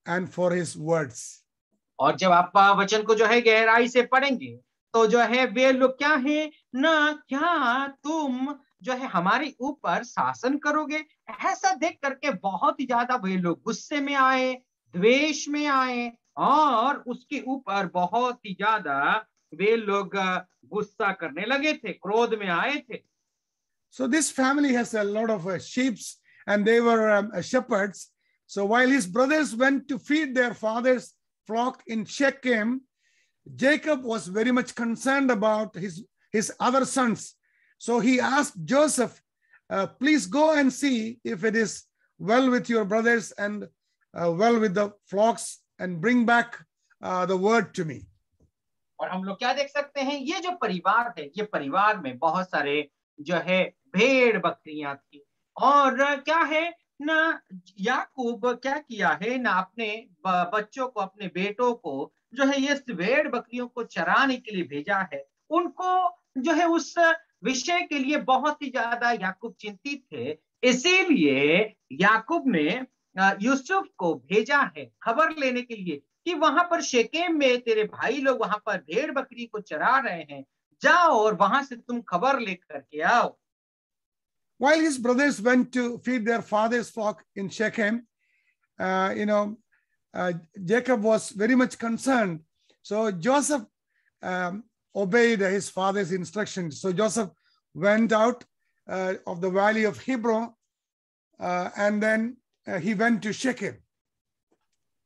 and for his words. और जब आप वचन को जो है गहराई से पढ़ेंगे तो जो है वे लोग क्या है ना, क्या तुम जो है हमारे ऊपर शासन करोगे, ऐसा देख करके बहुत ही ज्यादा वे लोग गुस्से में आए, द्वेष में आए, और उसके ऊपर बहुत ही ज्यादा वे लोग गुस्सा करने लगे थे, क्रोध में आए थे। So this family has a lot of sheep, and they were shepherds. So while his brothers went to feed their father's flock in Shechem, Jacob was very much concerned about his other sons. So he asked Joseph, please go and see if it is well with your brothers and well with the flocks, and bring back the word to me. और हम लोग क्या देख सकते हैं, ये जो परिवार है, ये परिवार में बहुत सारे जो है भेड़ बकरियां थी, और क्या है ना, याकूब क्या किया है ना, अपने बच्चों को, अपने बेटों को जो है ये भेड़ बकरियों को चराने के लिए भेजा है। उनको जो है उस विषय के लिए बहुत ही ज्यादा याकूब चिंतित थे, इसीलिए याकूब ने यूसुफ को भेजा है खबर लेने के लिए कि वहां पर शेकेम में तेरे भाई लोग वहां पर भेड़ बकरी को चरा रहे हैं, जाओ और वहां से तुम खबर लेकर के आओ। While his brothers went to feed their father's flock in Shechem, Jacob was very much concerned. So Joseph obeyed his father's instructions. So Joseph went out of the valley of Hebron, and then he went to Shechem.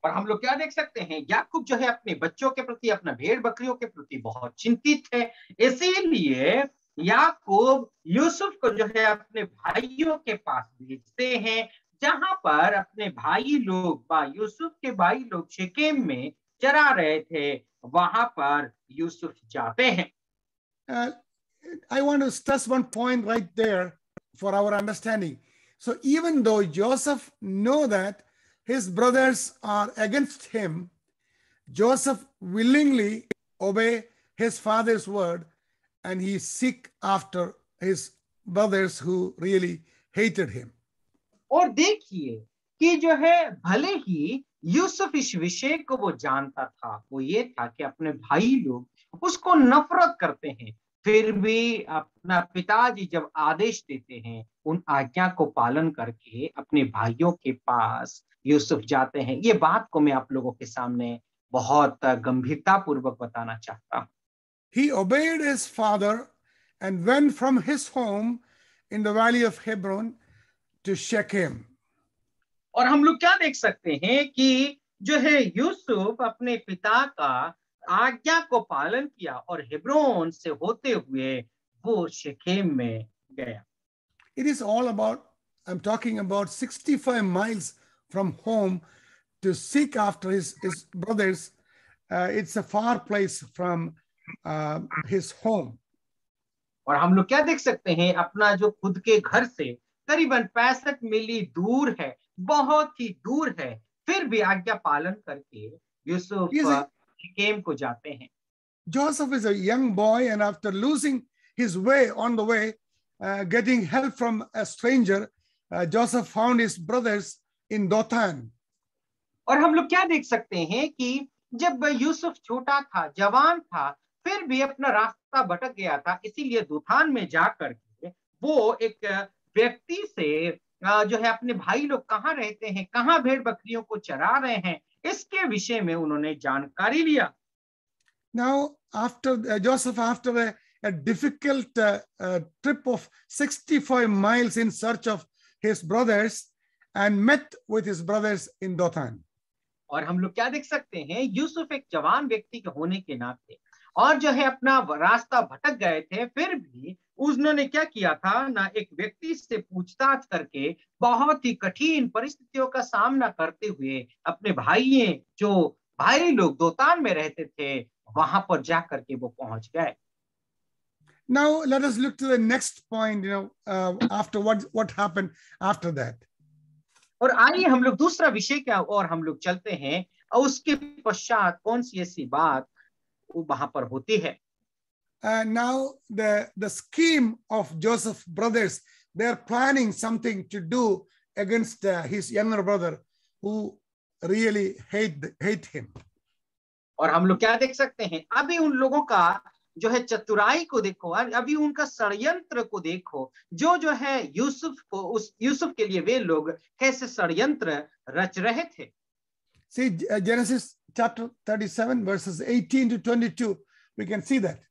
और हम लोग क्या देख सकते हैं, याकूब जो है अपने बच्चों के प्रति, अपना भेड़ बकरियों के प्रति बहुत चिंतित है, इसीलिए याकूब यूसुफ को जो है अपने भाइयों के पास भेजते हैं, जहां पर अपने भाई लोग यूसुफ के भाई लोग शेकेम में चरा रहे थे, वहां पर यूसुफ जाते हैं। I want to stress one point right there for our understanding. So even though Joseph knew that his brothers are against him, Joseph willingly obey his father's word, and he seek after his brothers who really hated him. और देखिए कि जो है भले ही यूसुफ इस विषय को वो जानता था, वो ये था कि अपने भाई लोग उसको नफरत करते हैं, फिर भी अपना पिताजी जब आदेश देते हैं, उन आज्ञा को पालन करके अपने भाइयों के पास यूसुफ जाते हैं। ये बात को मैं आप लोगों के सामने बहुत गंभीरता पूर्वक बताना चाहता हूँ। He obeyed his father and went from his home in the valley of Hebron to Shechem. और हम लोग क्या देख सकते हैं कि जो है यूसुफ अपने पिता का आज्ञा को पालन किया और हेब्रोन से होते हुए वो शेकेम में गया। It is all about, I'm talking about 65 miles from home to seek after his brothers. It's a far place from his home. और हम लोग क्या देख सकते हैं, अपना जो खुद के घर से करीबन 65 मील दूर है, बहुत ही दूर है, फिर भी आज्ञा पालन करके यूसुफ शेकेम को जाते हैं। Joseph is a young boy, and after losing his way on the way, getting help from a stranger, Joseph found his brothers in Dothan. और हम लोग क्या देख सकते हैं कि जब यूसुफ छोटा था, जवान था, फिर भी अपना रास्ता भटक गया था, इसीलिए दोथान में जाकर के वो एक व्यक्ति से जो है अपने भाई लोग कहाँ रहते हैं, कहाँ भेड़ बकरियों को चरा रहे हैं, इसके विषय में उन्होंने जानकारी लिया। Now, after Joseph, after a difficult trip of 65 miles in search of his brothers, and met with his brothers in Dothan. और हम लोग क्या देख सकते हैं, यूसुफ एक जवान व्यक्ति के होने के नाते और जो है अपना रास्ता भटक गए थे, फिर भी उन्होंने क्या किया था ना, एक व्यक्ति से पूछताछ करके बहुत ही कठिन परिस्थितियों का सामना करते हुए अपने भाई लोग दोतान में रहते थे, वहां पर जा करके वो पहुंच गए. Now let us look to the next point, after what happened after that. और आइए हम लोग दूसरा विषय क्या और हम लोग चलते हैं, और उसके पश्चात कौन सी ऐसी बात वहां पर होती है. Now the scheme of Joseph's brothers, they are planning something to do against his younger brother who really hate him. और हम लोग क्या देख सकते हैं, अभी उन लोगों का जो है चतुराई को देखो, अभी उनका षड्यंत्र को देखो, जो है यूसुफ के लिए वे लोग कैसे षड्यंत्र रच रहे थे. See, Genesis chapter 37 verses 18 to 22, we can see that.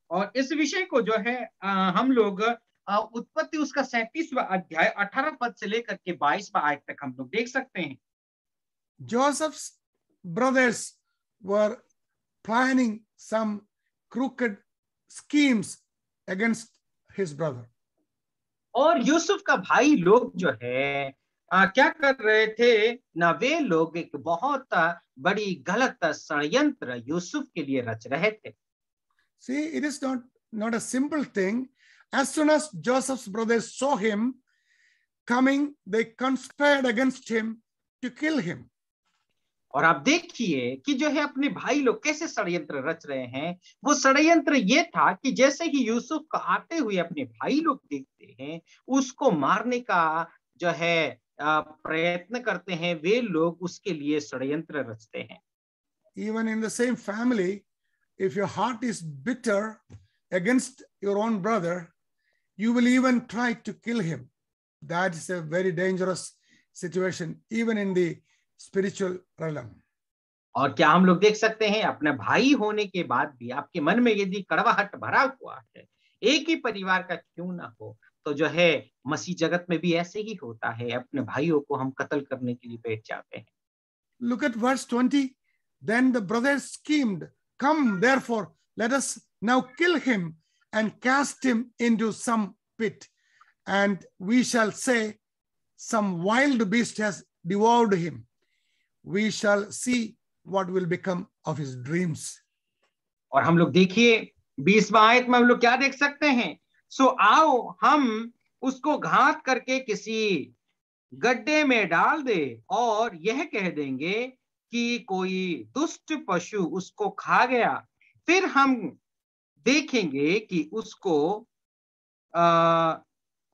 और इस विषय को जो है हम लोग उत्पत्ति उसका 37वां अध्याय 18 पद से लेकर के 22वां आयत तक हम लोग देख सकते हैं. Joseph's brothers were planning some crooked schemes against his brother. और यूसुफ का भाई लोग जो है क्या कर रहे थे ना, वे लोग एक बहुत बड़ी गलत षड्यंत्र यूसुफ के लिए रच रहे थे. See, it is not a simple thing. As soon as Joseph's brothers saw him coming, they conspired against him to kill him. और आप देखिए कि जो है अपने भाई लोग कैसे षड्यंत्र रच रहे हैं. वो षड्यंत्र ये था कि जैसे ही यूसुफ को आते हुए अपने भाई लोग देखते हैं, उसको मारने का जो है प्रयत्न करते हैं, वे लोग उसके लिए षड्यंत्र रचते हैं. Even in the same family, if your heart is bitter against your own brother, you will even try to kill him. That is a very dangerous situation, even in the spiritual realm. और क्या हम लोग देख सकते हैं, अपने भाई होने के बाद भी आपके मन में यदि कड़वाहट भरा हुआ है, एक ही परिवार का क्यों ना हो, तो जो है मसीह जगत में भी ऐसे ही होता है, अपने भाइयों को हम कत्ल करने के लिए बैठ जाते हैं. Look at verse 20. Then the brothers schemed, "Come, therefore, let us now kill him and cast him into some pit, and we shall say, some wild beast has devoured him. We shall see what will become of his dreams." और हम लोग देखिए 20वां आयत में हम लोग क्या देख सकते हैं, सो आओ हम उसको घात करके किसी गड्ढे में डाल दे और यह कह देंगे कि कोई दुष्ट पशु उसको खा गया, फिर हम देखेंगे कि उसको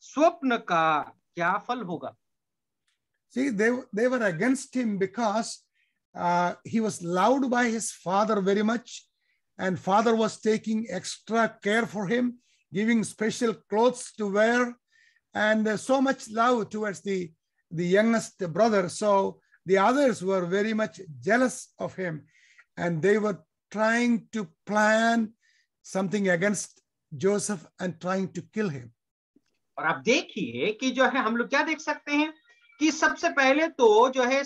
स्वप्न का क्या फल होगा. See, they were against him because he was loved by his father very much, and father was taking extra care for him, giving special clothes to wear, and so much love towards the youngest brother. So the others were very much jealous of him, and they were trying to plan something against Joseph and trying to kill him. और आप देखिए कि जो है हम लोग क्या देख सकते हैं कि सबसे पहले तो जो है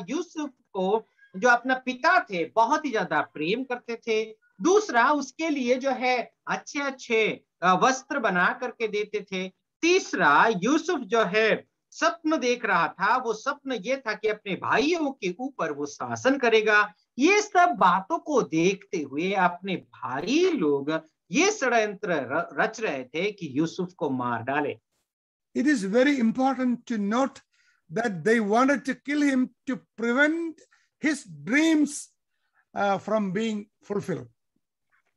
यूसुफ को जो अपना पिता थे बहुत ही ज्यादा प्रेम करते थे. दूसरा, उसके लिए जो है अच्छे अच्छे वस्त्र बना करके देते थे. तीसरा, यूसुफ जो है स्वप्न देख रहा था, वो स्वप्न ये था कि अपने भाइयों के ऊपर वो शासन करेगा. ये सब बातों को देखते हुए अपने भाई लोग ये षड्यंत्र रच रहे थे कि यूसुफ को मार डाले. It is very important to note that they wanted to kill him to prevent his dreams from being fulfilled.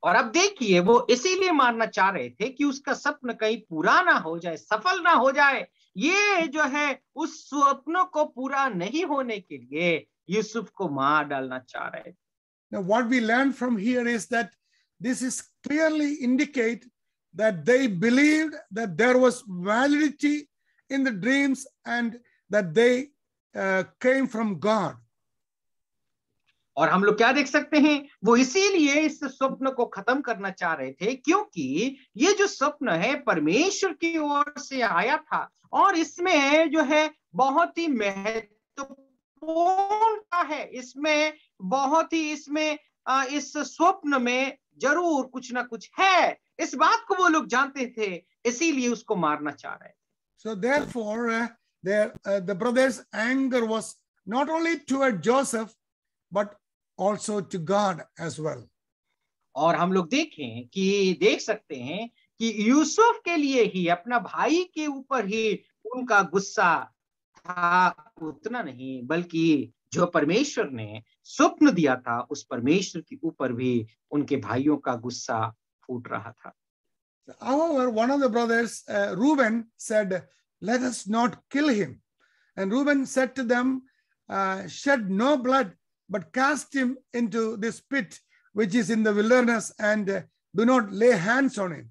और अब देखिए वो इसीलिए मारना चाह रहे थे कि उसका स्वप्न कहीं पूरा ना हो जाए, सफल ना हो जाए. ये जो है उस स्वप्न को पूरा नहीं होने के लिए यूसुफ को मार डालना चाह रहे थे. Now what we learn from here is that this is clearly indicate that they believed that there was validity in the dreams and that they came from God. और हम लोग क्या देख सकते हैं, वो इसीलिए इस स्वप्न को खत्म करना चाह रहे थे, क्योंकि ये जो स्वप्न है परमेश्वर की ओर से आया था और इसमें जो है बहुत ही महत्वपूर्ण है, इसमें बहुत ही इसमें इस स्वप्न में जरूर कुछ ना कुछ है, इस बात को वो लोग जानते थे, इसीलिए उसको मारना चाह रहे थे। So therefore, the brothers' anger was not only toward Joseph, but also to God as well. और हम लोग देख सकते हैं कि यूसुफ के लिए ही, अपना भाई के ऊपर ही उनका गुस्सा था, उतना नहीं बल्कि जो परमेश्वर ने स्वप्न दिया था उस परमेश्वर के ऊपर भी उनके भाइयों का गुस्सा फूट रहा था। However, one of the brothers, Reuben, said, "Let us not kill him." And Reuben said to them, "Shed no blood, but cast him into this pit which is in the wilderness, and do not lay hands on him."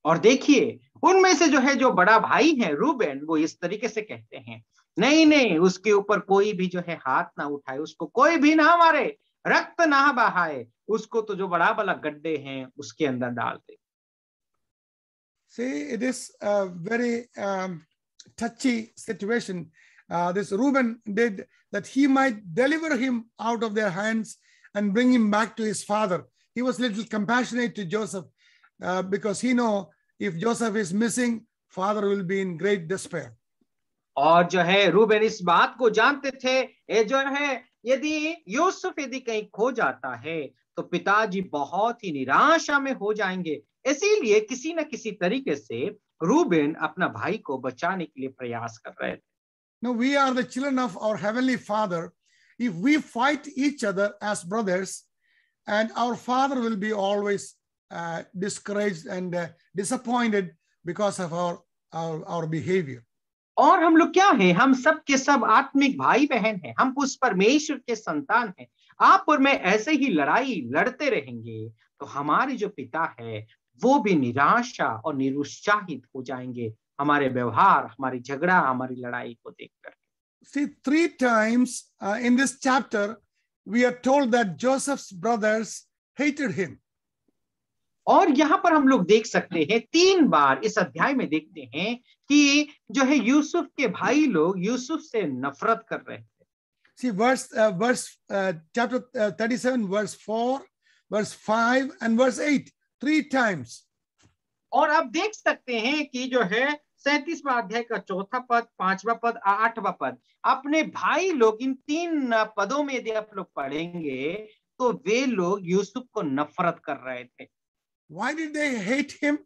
और देखिए, उनमें से जो बड़ा भाई है Reuben, वो इस तरीके से कहते हैं, नहीं नहीं, उसके ऊपर कोई भी जो है हाथ ना उठाए, उसको कोई भी ना मारे, रक्त ना बहाए, उसको तो जो बड़ा बड़ा गड्ढे हैं उसके अंदर डाल दे। See, it is a very touchy situation. This Reuben did that he might deliver him out of their hands and bring him back to his father. He was a little compassionate to Joseph because he know if Joseph is missing, father will be in great despair. और जो है Reuben इस बात को जानते थे, ये जो है यदि यूसुफ यदि कहीं खो जाता है तो पिताजी बहुत ही निराशा में हो जाएंगे, इसीलिए किसी न किसी तरीके से रूबेन अपना भाई को बचाने के लिए प्रयास कर रहे थे। Now we are the children of our heavenly Father. If we fight each other as brothers, and our Father will be always discouraged and disappointed because of our behavior. और हम लोग क्या हैं, हम सब के सब आत्मिक भाई बहन हैं, हम उस परमेश्वर के संतान हैं। आप और मैं ऐसे ही लड़ाई लड़ते रहेंगे तो हमारे जो पिता है वो भी निराशा और निरुत्साहित हो जाएंगे, हमारे व्यवहार, हमारी झगड़ा, हमारी लड़ाई को देखकर। See, 3 times in this chapter, we are told that Joseph's brothers hated him. और यहाँ पर हम लोग देख सकते हैं 3 बार इस अध्याय में देखते हैं कि जो है यूसुफ के भाई लोग यूसुफ से नफरत कर रहे थे। See, chapter 37, verse 4, verse 5, and verse 8, 3 times. और अब देख सकते हैं कि जो है 37वां अध्याय का 4था पद, 5वां पद, 8वां पद, अपने भाई लोग, इन 3 पदों में यदि आप लोग पढ़ेंगे तो वे लोग यूसुफ को नफरत कर रहे थे। Why did they hate him?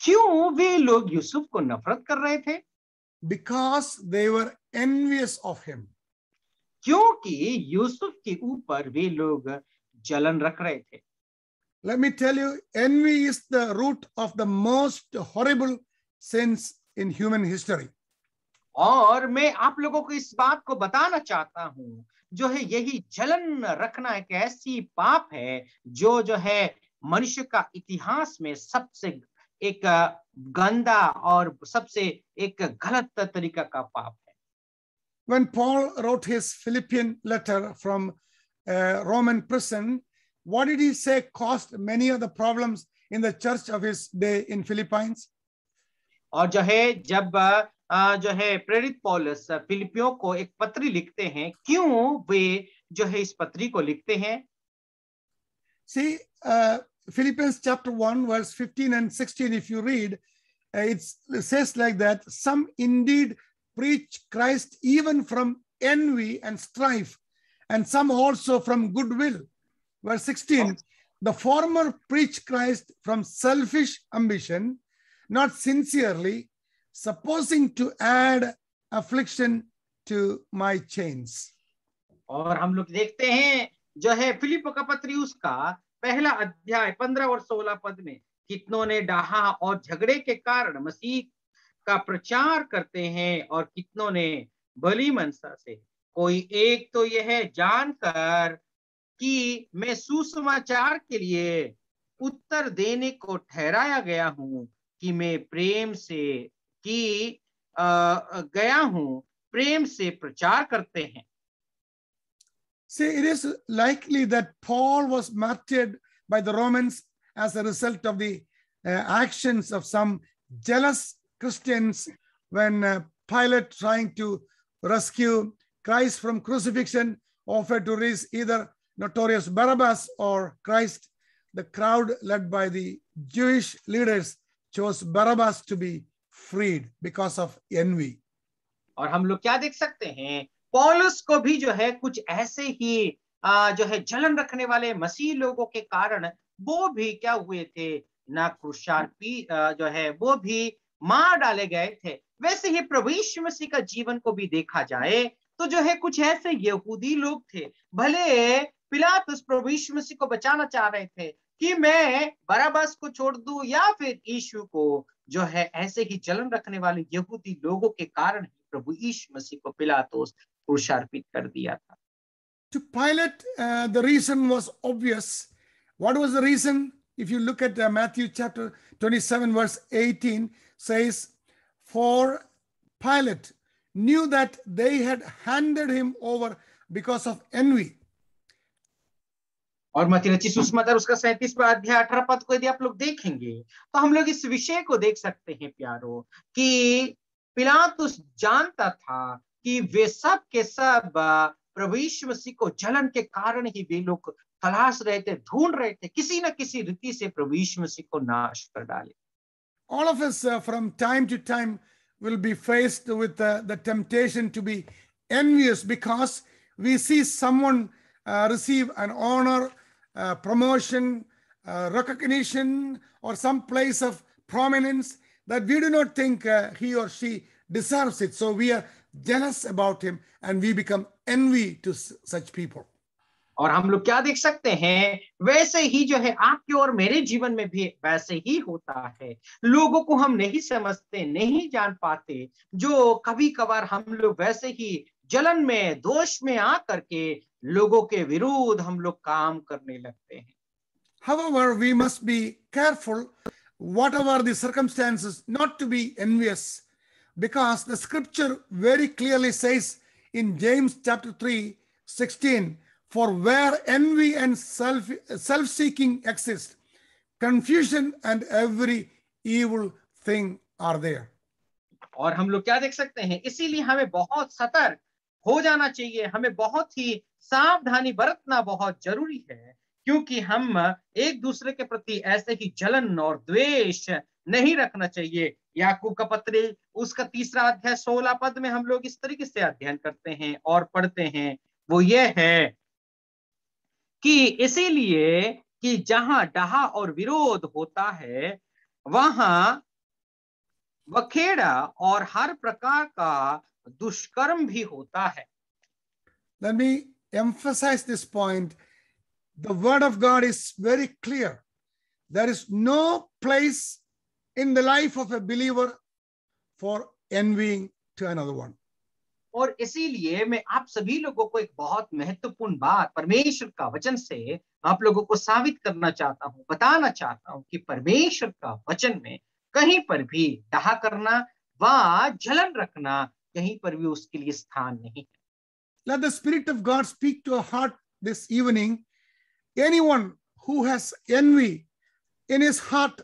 क्यों वे लोग यूसुफ को नफरत कर रहे थे? Because they were envious of him. क्योंकि यूसुफ के ऊपर वे लोग जलन रख रहे थे। Let me tell you, envy is the root of the most horrible sins in human history. और मैं आप लोगों को इस बात को बताना चाहता हूं, जो है यही जलन रखना एक ऐसी पाप है जो है मनुष्य का इतिहास में सबसे एक गंदा और सबसे एक गलत तरीका का पाप है। When Paul wrote his Philippian letter from Roman prison, what did he say caused many of the problems in the church of his day in Philippines? और जो है जब जो है प्रेरित पौलुस फिलिपियों को एक पत्री लिखते हैं, क्यों वे जो है इस पत्री को लिखते हैं? See, Philippians chapter 1, verse 15 and 16, if you read, it says like that, some indeed preach Christ even from envy and strife, and some also from goodwill. Verse 16, the former preach Christ from selfish ambition, not sincerely, supposing to add affliction to my chains. और हम लोग देखते हैं जो है Philip का पत्री उसका पहला अध्याय 15 और 16 पद में, कितनों ने डाहा और झगड़े के कारण मसीह का प्रचार करते हैं और कितनों ने भली मनसा से, कोई एक तो यह जानकर कि मैं सुसमाचार के लिए उत्तर देने को ठहराया गया हूं कि मैं प्रेम से गया हूं, प्रेम से प्रचार करते हैं। See, it is likely that Paul was martyred by the Romans as a result of the actions of some jealous Christians when Pilate, trying to rescue Christ from crucifixion, offered to release either notorious Barabbas or Christ. The crowd led by the Jewish leaders chose Barabbas to be freed because of envy. और हम लोग क्या देख सकते हैं, पौलुस को भी जो है कुछ ऐसे ही जो है जलन रखने वाले मसीह लोगों के कारण वो भी क्या हुए थे, ना क्रूसारोपी जो है वो भी मार डाले गए थे। वैसे ही प्रभु यीशु मसीह का जीवन को भी देखा जाए तो जो है कुछ ऐसे यहूदी लोग थे, भले पिलातुस प्रभु यीशु मसीह को बचाना चाह रहे थे कि मैं बराबस को छोड़ दूं या फिर यीशु को, जो है ऐसे ही जलन रखने वाले यहूदी लोगों के कारण ही प्रभु यीशु मसीह को पिलातुस क्रूसार्पित कर दिया था। To Pilate, the reason was obvious. What was the reason? If you look at Matthew chapter 27, verse 18, says, for Pilate knew that they had handed him over because of envy. और मत्ती रचित सुसमाचार उसका 37वां अध्याय 18 पद को यदि आप लोग देखेंगे तो हम लोग इस विषय को देख सकते हैं प्यारो कि पिलातुस जानता था कि वे सब के सब प्रभु यीशु मसीह को जलन के कारण ही वे लोग तलाश रहे थे, ढूंढ रहे थे किसी न किसी रीति से प्रभु यीशु मसीह को नाश कर डाले। All of us from time to time will be faced with the temptation to be envious because we see someone receive an honor, promotion, recognition, or some place of prominence that we do not think he or she deserves it. So we are jealous about him and we become envy to such people. और हम लोग क्या देख सकते हैं, वैसे ही जो है आपके और मेरे जीवन में भी वैसे ही होता है। लोगों को हम नहीं समझते, नहीं जान पाते, जो कभी कभार हम लोग वैसे ही जलन में, दोष में आकर के लोगों के विरुद्ध हम लोग काम करने लगते हैं। However, we must be careful, whatever the circumstances, not to be envious, because the scripture very clearly says in James chapter 3:16, for where envy and self-seeking exist, confusion and every evil thing are there. और हम लोग क्या देख सकते हैं, इसीलिए हमें बहुत सतर्क हो जाना चाहिए, हमें बहुत ही सावधानी बरतना बहुत जरूरी है, क्योंकि हम एक दूसरे के प्रति ऐसे ही जलन और द्वेष नहीं रखना चाहिए। याकूब का पत्र उसका 3 अध्याय 16 पद में हम लोग इस तरीके से अध्ययन करते हैं और पढ़ते हैं, वो ये है कि इसीलिए कि जहां डाहा और विरोध होता है वहां बखेड़ा और हर प्रकार का दुष्कर्म भी होता है। Let me emphasize this point. The word of God is very clear. There is no place in the life of a believer for envying to another one. और इसीलिए मैं आप सभी लोगों को एक बहुत महत्वपूर्ण बात परमेश्वर का वचन से आप लोगों को साबित करना चाहता हूं, बताना चाहता हूं कि परमेश्वर का वचन में कहीं पर भी डाहा करना व जलन रखना कहीं पर भी उसके लिए स्थान नहीं है। Let the Spirit of God speak to our heart this evening. Anyone who has envy in his heart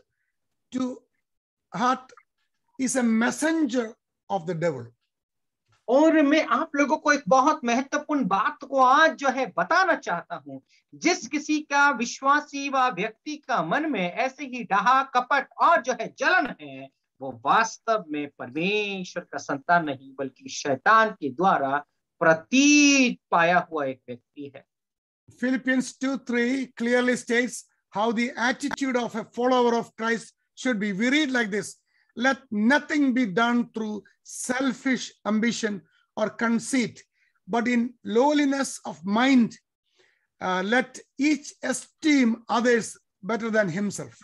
is a messenger of the devil. और मैं आप लोगों को एक बहुत महत्वपूर्ण बात को आज जो है बताना चाहता हूं, जिस किसी का विश्वासी व व्यक्ति का मन में ऐसे ही डाहा, कपट और जो है जलन है, वो वास्तव में परमेश्वर का संतान नहीं बल्कि शैतान के द्वारा प्रतीत पाया हुआ एक व्यक्ति है। Philippians 2:3 clearly states how the attitude of a follower of Christ should be. We read like this: let nothing be done through selfish ambition or conceit, but in lowliness of mind, let each esteem others better than himself.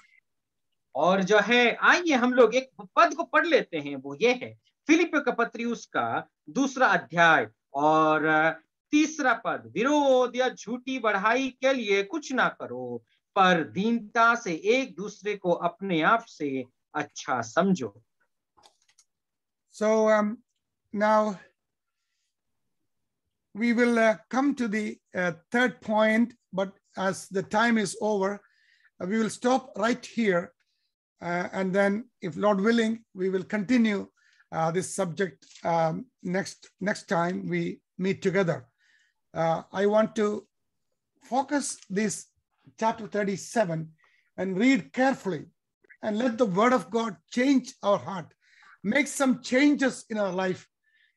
और जो है आइए हम लोग एक पद को पढ़ लेते हैं, वो ये है फिलिपियों का पत्री उसका 2 अध्याय और 3 पद, विरोध या झूठी बढ़ाई के लिए कुछ ना करो, पर दीनता से एक दूसरे को अपने आप से अच्छा समझो। So now we will come to the third point, but as the time is over, we will stop right here. And then, if Lord willing, we will continue this subject next time we meet together. I want to focus this chapter 37 and read carefully and let the word of God change our heart, make some changes in our life.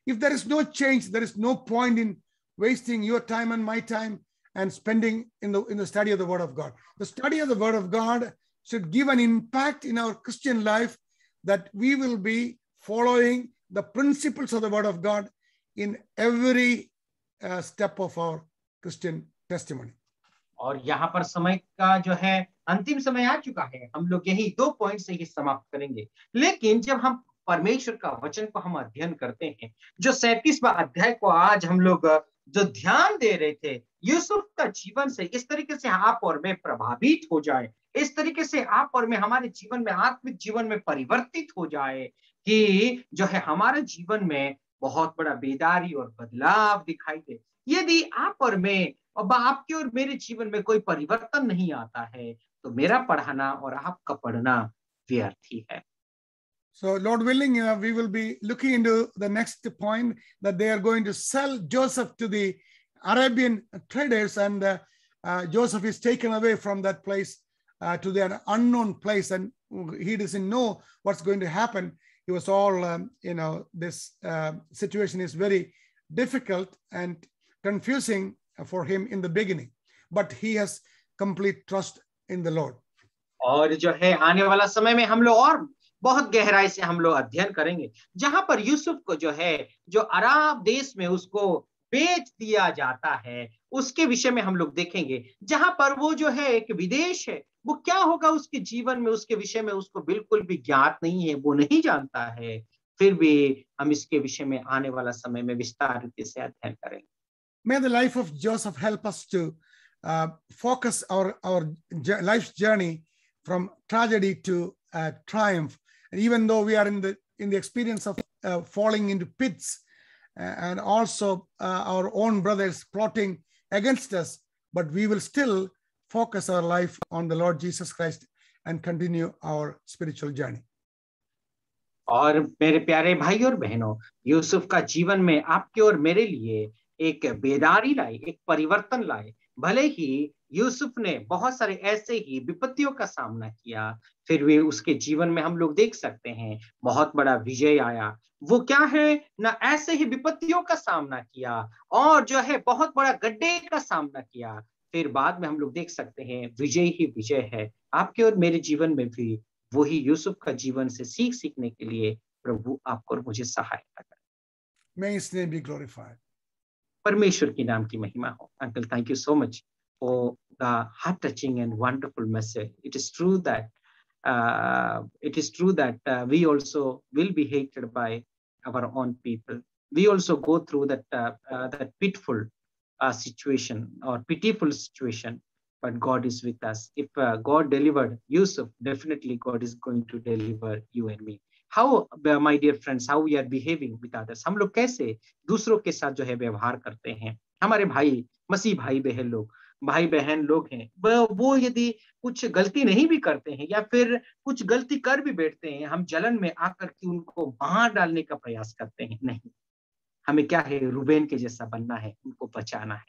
If there is no change, there is no point in wasting your time and my time and spending in the study of the word of God. The study of the word of God should give an impact in our Christian life, that we will be following the principles of the word of God in every step of our Christian testimony. और यहाँ पर समय का जो है अंतिम समय आ चुका है, हम लोग यही 2 पॉइंट से ही समाप्त करेंगे। लेकिन जब हम परमेश्वर का वचन को हम अध्ययन करते हैं, जो 37वां अध्याय को आज हम लोग जो ध्यान दे रहे थे, यूसुफ का जीवन से इस तरीके से आप और मैं प्रभावित हो जाए, इस तरीके से आप और मैं हमारे जीवन में, आत्मिक जीवन में परिवर्तित हो जाए कि जो है हमारे जीवन में बहुत बड़ा बेदारी और बदलाव दिखाई दे। यदि आप और मैं, अब आपके और मेरे जीवन में कोई परिवर्तन नहीं आता है, तो मेरा पढ़ना और आपका पढ़ना व्यर्थ ही है। So, Lord willing, we will be looking into the next point, that they are going to sell Joseph to the Arabian traders, and Joseph is taken away from that place to the unknown place, and he doesn't know what's going to happen. It was all, this situation is very difficult and confusing for him in the beginning, but he has complete trust in the Lord. और जो है आने वाला समय में हम लोग और बहुत गहराई से हम लोग अध्ययन करेंगे, जहां पर यूसुफ को जो है, जो अरब देश में उसको बेच दिया जाता है, उसके विषय में हम लोग देखेंगे। जहां पर वो जो है एक विदेश है, वो क्या होगा उसके जीवन में, उसके विषय में उसको बिल्कुल भी ज्ञात नहीं है, वो नहीं जानता है। फिर भी हम इसके विषय में आने वाला समय में विस्तार से अध्ययन करेंगे। May the life of Joseph help us to focus our life's journey from tragedy to triumph. And even though we are in the experience of falling into pits, and also our own brothers plotting against us, but we will still focus our life on the Lord Jesus Christ and continue our spiritual journey. और मेरे प्यारे भाई और बहनों, यूसुफ का जीवन में आपके और मेरे लिए एक बेदारी लाई, एक परिवर्तन लाए। भले ही यूसुफ ने बहुत सारे ऐसे ही विपत्तियों का सामना किया, फिर भी उसके जीवन में हम लोग देख सकते हैं बहुत बड़ा विजय आया। वो क्या है ना, ऐसे ही विपत्तियों का सामना किया और जो है बहुत बड़ा गड्ढे का सामना किया, फिर बाद में हम लोग देख सकते हैं विजय ही विजय है। आपके और मेरे जीवन में भी वही यूसुफ का जीवन से सीखने के लिए प्रभु आपको और मुझे सहायता करे। May his name be glorified. परमेश्वर की नाम की महिमा हो। Uncle, thank you so much for the heart touching and wonderful message. It is true that we also will be hated by our own people. We also go through that pitiful situation or pitiful situation, but God is with us. If God delivered Yusuf, definitely God is going to deliver you and me. How, my dear friends, how we are behaving with others? हम लोग कैसे दूसरों के साथ जो है व्यवहार करते हैं? हमारे भाई, मसीह भाई बहन लोग हैं, वो यदि कुछ गलती नहीं भी करते हैं या फिर कुछ गलती कर भी बैठते हैं, हम जलन में आकर के उनको मार डालने का प्रयास करते हैं। नहीं, हमें क्या है, रूबेन के जैसा बनना है, उनको बचाना है,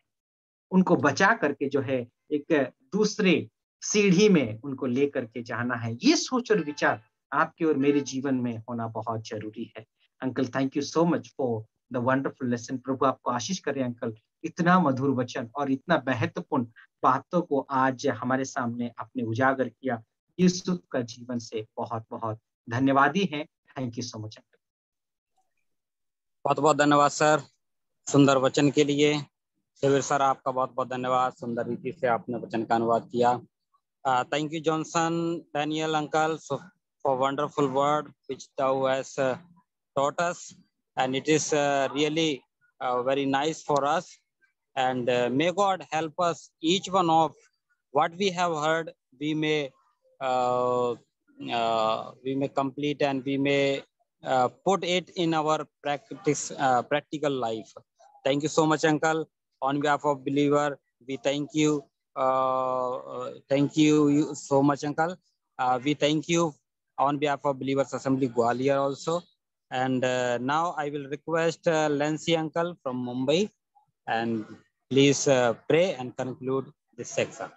उनको बचा करके जो है एक दूसरे सीढ़ी में उनको लेकर के जाना है। ये सोच और विचार आपके और मेरे जीवन में होना बहुत जरूरी है। Uncle, thank you so much for the wonderful lesson. प्रभु आपको आशीष करे अंकल, इतना मधुर वचन और इतना महत्वपूर्ण बातों को आज हमारे सामने आपने उजागर किया। यूसुफ का जीवन से बहुत बहुत धन्यवादी हैं। Thank you so much uncle. बहुत बहुत धन्यवाद सर, सुंदर वचन के लिए। शिविर सर, आपका बहुत बहुत धन्यवाद, सुंदर रीति से आपने वचन का अनुवाद किया। Thank you Johnson, Daniel uncle, for wonderful word which thou has taught us, and it is really very nice for us, and may God help us, each one of what we have heard we may complete and we may put it in our practical life. Thank you so much, Uncle. On behalf of Believer, we thank you. Thank you so much, Uncle. We thank you on behalf of Believers Assembly Gwalior also. And now I will request Lancy Uncle from Mumbai, and please pray and conclude this section.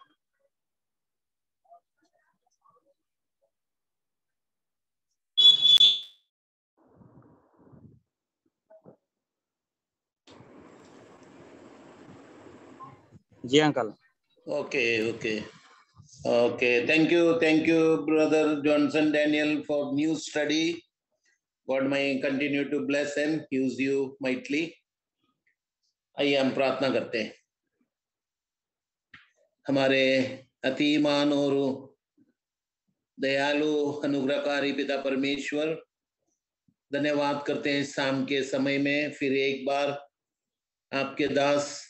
जी Uncle. Okay. Thank you, Brother Johnson Daniel, for new study. God may continue to bless and use you mightily. आइए हम प्रार्थना करते हैं। हमारे अतिमान और दयालु अनुग्रहकारी पिता परमेश्वर, धन्यवाद करते हैं शाम के समय में फिर एक बार आपके दास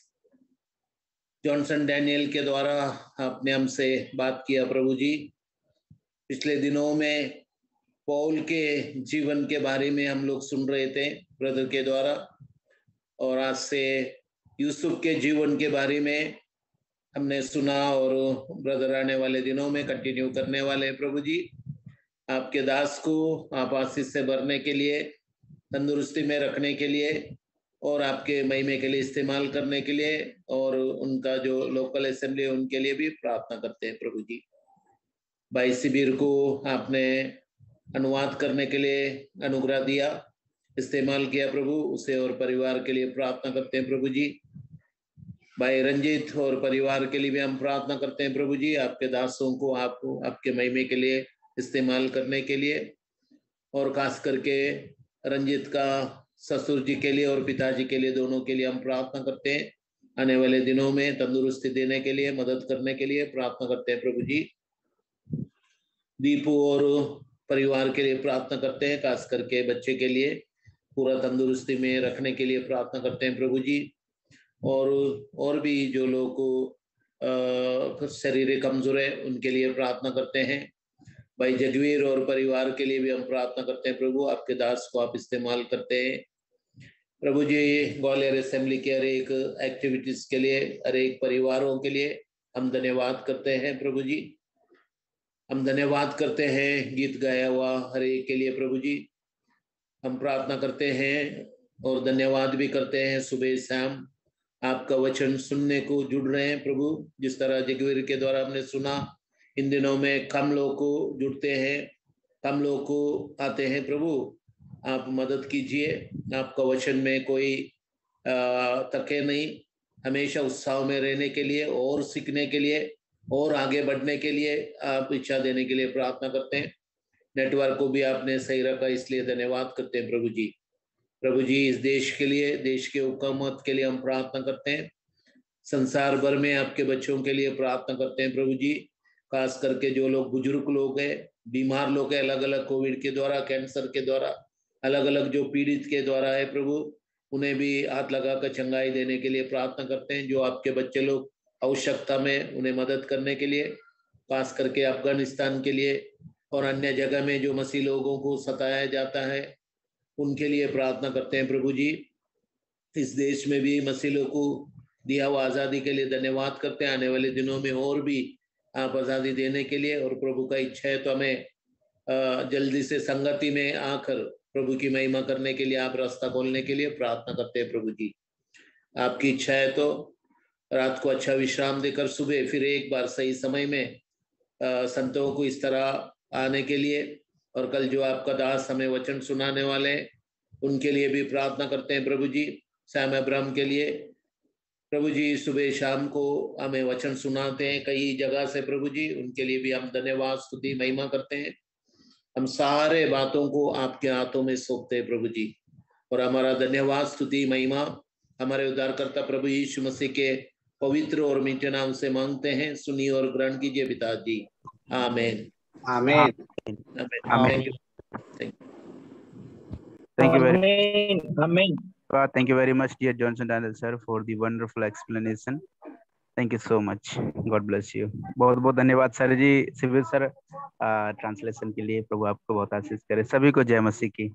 जॉनसन डैनियल के द्वारा आपने हमसे बात किया प्रभु जी। पिछले दिनों में पौल के जीवन के बारे में हम लोग सुन रहे थे ब्रदर के द्वारा, और आज से यूसुफ के जीवन के बारे में हमने सुना, और ब्रदर आने वाले दिनों में कंटिन्यू करने वाले प्रभु जी। आपके दास को आप आशीष से भरने के लिए, तंदुरुस्ती में रखने के लिए और आपके महिमे के लिए इस्तेमाल करने के लिए, और उनका जो लोकल असेंबली है उनके लिए भी प्रार्थना करते हैं प्रभु जी। भाई शिविर को आपने अनुवाद करने के लिए अनुग्रह दिया, इस्तेमाल किया प्रभु, उसे और परिवार के लिए प्रार्थना करते हैं प्रभु जी। भाई रंजीत और परिवार के लिए भी हम प्रार्थना करते हैं प्रभु जी। आपके दासों को आपके महिमे के लिए इस्तेमाल करने के लिए, और खास करके रंजीत का ससुर जी के लिए और पिताजी के लिए, दोनों के लिए हम प्रार्थना करते हैं। आने वाले दिनों में तंदुरुस्ती देने के लिए, मदद करने के लिए प्रार्थना करते हैं प्रभु जी। दीपू और परिवार के लिए प्रार्थना करते हैं, खास करके बच्चे के लिए पूरा तंदुरुस्ती में रखने के लिए प्रार्थना करते हैं प्रभु जी। और भी जो लोग शरीर कमजोर है उनके लिए प्रार्थना करते हैं। भाई जगवीर और परिवार के लिए भी हम प्रार्थना करते हैं प्रभु। आपके दास को आप इस्तेमाल करते हैं प्रभु जी। ग्वालियर असेंबली के हर एक एक्टिविटीज के लिए, हर एक परिवारों के लिए हम धन्यवाद करते हैं प्रभु जी। हम धन्यवाद करते हैं गीत गाया हुआ हर एक के लिए प्रभु जी। हम प्रार्थना करते हैं और धन्यवाद भी करते हैं, सुबह शाम आपका वचन सुनने को जुड़ रहे हैं प्रभु। जिस तरह जगवीर के द्वारा हमने सुना, इन दिनों में कम लोग को जुड़ते हैं, कम लोग को आते हैं प्रभु। आप मदद कीजिए, आपका वचन में कोई तके नहीं, हमेशा उत्साह में रहने के लिए और सीखने के लिए और आगे बढ़ने के लिए आप इच्छा देने के लिए प्रार्थना करते हैं। नेटवर्क को भी आपने सही रखा, इसलिए धन्यवाद करते हैं प्रभु जी। प्रभु जी इस देश के लिए, देश के हुकूमत के लिए हम प्रार्थना करते हैं। संसार भर में आपके बच्चों के लिए प्रार्थना करते हैं प्रभु जी। खास करके जो लोग बुजुर्ग लोग हैं, बीमार लोग हैं, अलग अलग कोविड के द्वारा, कैंसर के द्वारा, अलग अलग जो पीड़ित के द्वारा है प्रभु, उन्हें भी हाथ लगाकर चंगाई देने के लिए प्रार्थना करते हैं। जो आपके बच्चे लोग आवश्यकता में, उन्हें मदद करने के लिए, खास करके अफगानिस्तान के लिए और अन्य जगह में जो मसीह लोगों को सताया जाता है उनके लिए प्रार्थना करते हैं प्रभु जी। इस देश में भी मसीह लोगों को दिया हुआ आज़ादी के लिए धन्यवाद करते हैं। आने वाले दिनों में और भी आप आज़ादी देने के लिए, और प्रभु का इच्छा है तो हमें जल्दी से संगति में आकर प्रभु की महिमा करने के लिए आप रास्ता खोलने के लिए प्रार्थना करते हैं प्रभु जी। आपकी इच्छा है तो रात को अच्छा विश्राम देकर सुबह फिर एक बार सही समय में संतों को इस तरह आने के लिए, और कल जो आपका दास हमें वचन सुनाने वाले हैं उनके लिए भी प्रार्थना करते हैं प्रभु जी। सैम अब्राहम के लिए प्रभु जी सुबह शाम को हमें वचन सुनाते हैं कई जगह से प्रभु जी, उनके लिए भी हम धन्यवाद स्तुति महिमा करते हैं। हम सारे बातों को आपके हाथों में सौंपते हैं प्रभु जी, और हमारा धन्यवाद स्तुति महिमा हमारे उद्धारकर्ता प्रभु यीशु मसीह के पवित्र और मीठे नाम से मांगते हैं। सुनिए और ग्रहण कीजिए पिताजी, आमीन आमीन। Thank you very आमीन। thank you very much, dear Johnson Daniel sir, for the wonderful explanation. Thank you so much. God bless you. बहुत बहुत धन्यवाद सर जी, शिविर सर ट्रांसलेशन के लिए। प्रभु आपको बहुत आशीष करे। सभी को जय मसीह की।